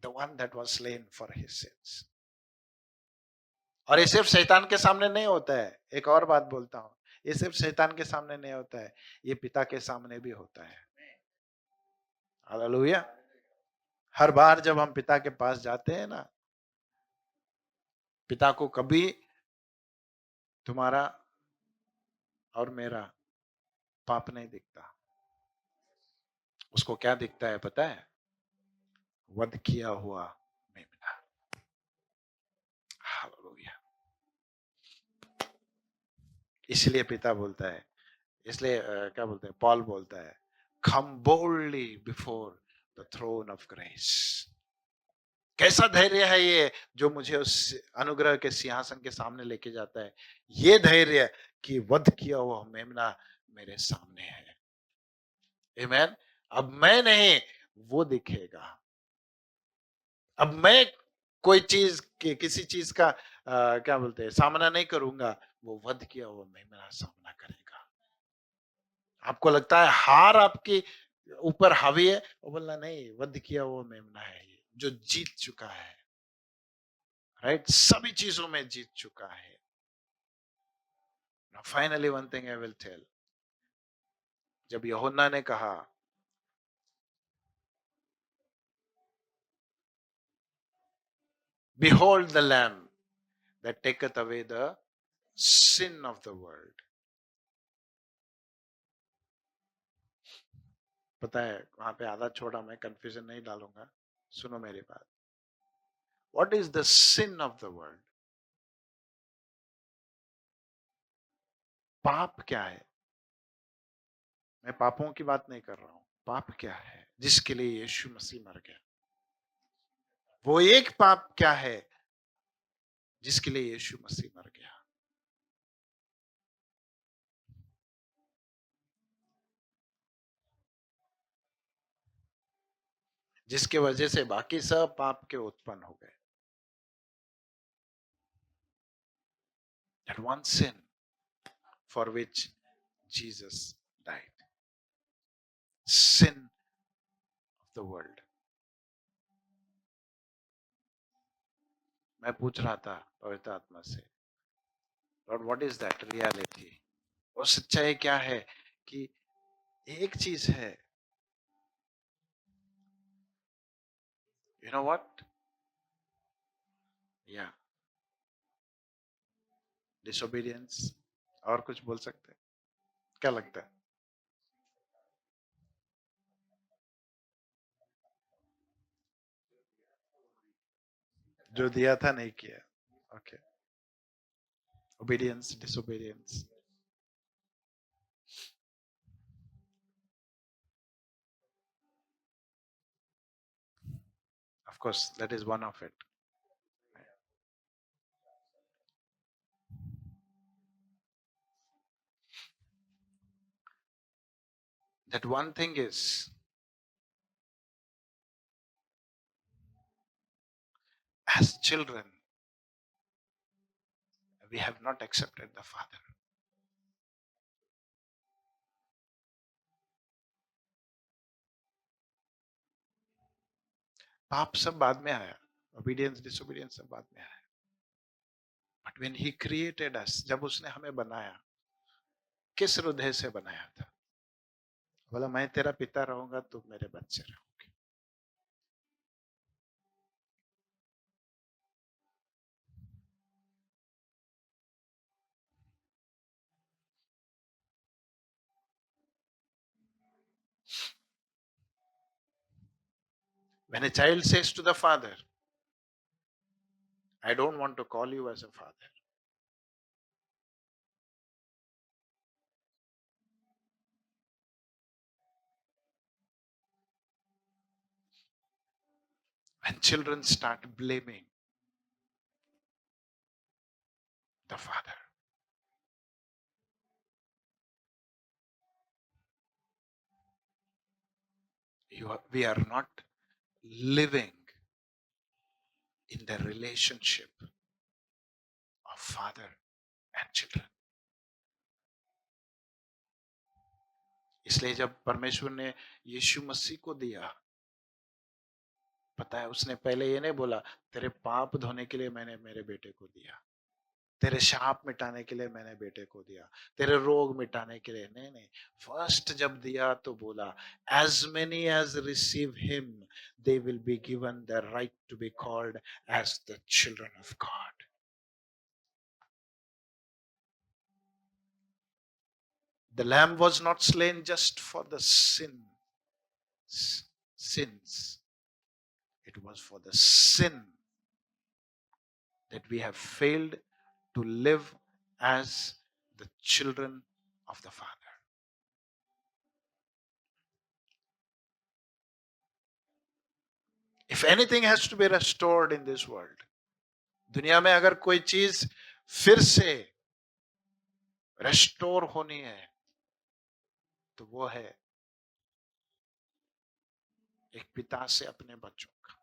the one that was slain for his sins। और ये सिर्फ शैतान के सामने नहीं होता है, एक और बात बोलता हूं, ये सिर्फ शैतान के सामने नहीं होता है, ये पिता के सामने भी होता है। हालेलुया। हर बार जब हम पिता के पास जाते हैं ना, पिता को कभी तुम्हारा और मेरा पाप नहीं दिखता, उसको क्या दिखता है पता है? वध किया हुआ मेमना। हालेलुया। इसलिए पिता बोलता है, इसलिए क्या बोलते हैं, पॉल बोलता है come boldly before the throne of grace. कैसा धैर्य है ये जो मुझे उस अनुग्रह के सिंहासन के सामने लेके जाता है। ये धैर्य कि वध किया हुआ मेमना मेरे सामने है। आमेन। अब मैं नहीं, वो दिखेगा। अब मैं कोई चीज किसी चीज का क्या बोलते हैं सामना नहीं करूंगा, वो वध किया हुआ मेमना सामना करेगा। आपको लगता है हार आपके ऊपर हावी है, वो बोलना नहीं, वध किया हुआ मेमना है ये जो जीत चुका है। राइट, सभी चीजों में जीत चुका है। Now finally one thing I will tell, जब यूहन्ना ने कहा behold the lamb that taketh away the sin of the world। पता है वहां पे आधा छोड़ा, मैं कंफ्यूजन नहीं डालूंगा, सुनो मेरी बात। What is the sin of the world? पाप क्या है? मैं पापों की बात नहीं कर रहा हूं, पाप क्या है जिसके लिए यीशु मसीह मर गया? वो एक पाप क्या है जिसके लिए यीशु मसीह मर गया? जिसके वजह से बाकी सब पाप के उत्पन्न हो गए। That one sin for which Jesus died, sin of the world। मैं पूछ रहा था पवित्र आत्मा से, Lord what is that reality? वो सच्चाई क्या है कि एक चीज है, यू नो व्हाट, या डिसोबीडियंस, और कुछ बोल सकते हैं? क्या लगता है? जो दिया था नहीं किया। Okay, obedience, disobedience. Of course that is one of it। That one thing is, as children, we have not accepted the Father. पाप सब बाद में आया, obedience, disobedience सब बाद में आया. But when He created us, जब उसने हमें बनाया, किस हृदय से बनाया था? बोला मैं तेरा पिता रहूंगा, तुम मेरे बच्चे रहोगे. When a child says to the father, I don't want to call you as a father. When children start blaming the father, we are not living in the relationship of father and children. इसलिए जब परमेश्वर ने यीशु मसीह को दिया, पता है उसने पहले ये नहीं बोला तेरे पाप धोने के लिए मैंने मेरे बेटे को दिया, तेरे शाप मिटाने के लिए मैंने बेटे को दिया, तेरे रोग मिटाने के लिए नहीं नहीं. फर्स्ट जब दिया तो बोला as many as receive him they will be given the right to be called as the children of God. The lamb was not slain just for the sins. It was for the sin that we have failed to live as the children of the Father. If anything has to be restored in this world, दुनिया में अगर कोई चीज फिर से रेस्टोर होनी है तो वो है एक पिता से अपने बच्चों का.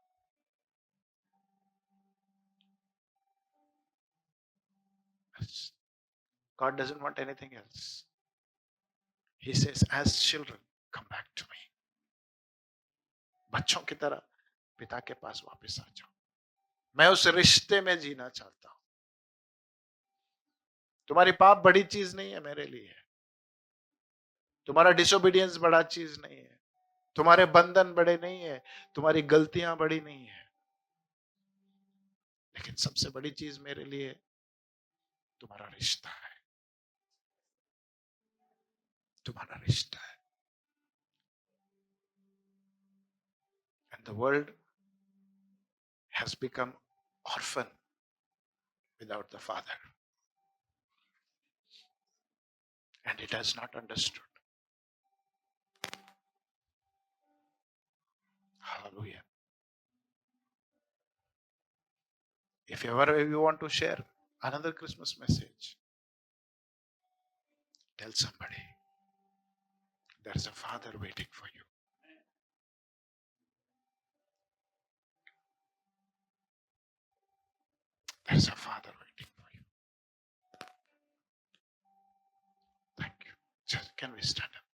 God doesn't want anything else. He says, as children, come back to me. बच्चों की तरह पिता के पास वापस आ जाओ. मैं उस रिश्ते में जीना चाहता हूं. तुम्हारी पाप बड़ी चीज नहीं है मेरे लिए. तुम्हारा डिसोबीडियंस बड़ा चीज नहीं है. तुम्हारे बंधन बड़े नहीं है. तुम्हारी गलतियां बड़ी नहीं है. लेकिन सबसे बड़ी चीज मेरे लिए तुम्हारा रिश्ता है. तुम्हारा रिश्ता है. And the world has become orphan without the Father. And it has not understood. Hallelujah. If ever you want to share another Christmas message, tell somebody there's a Father waiting for you. There's a Father waiting for you. Thank you. Can we stand up?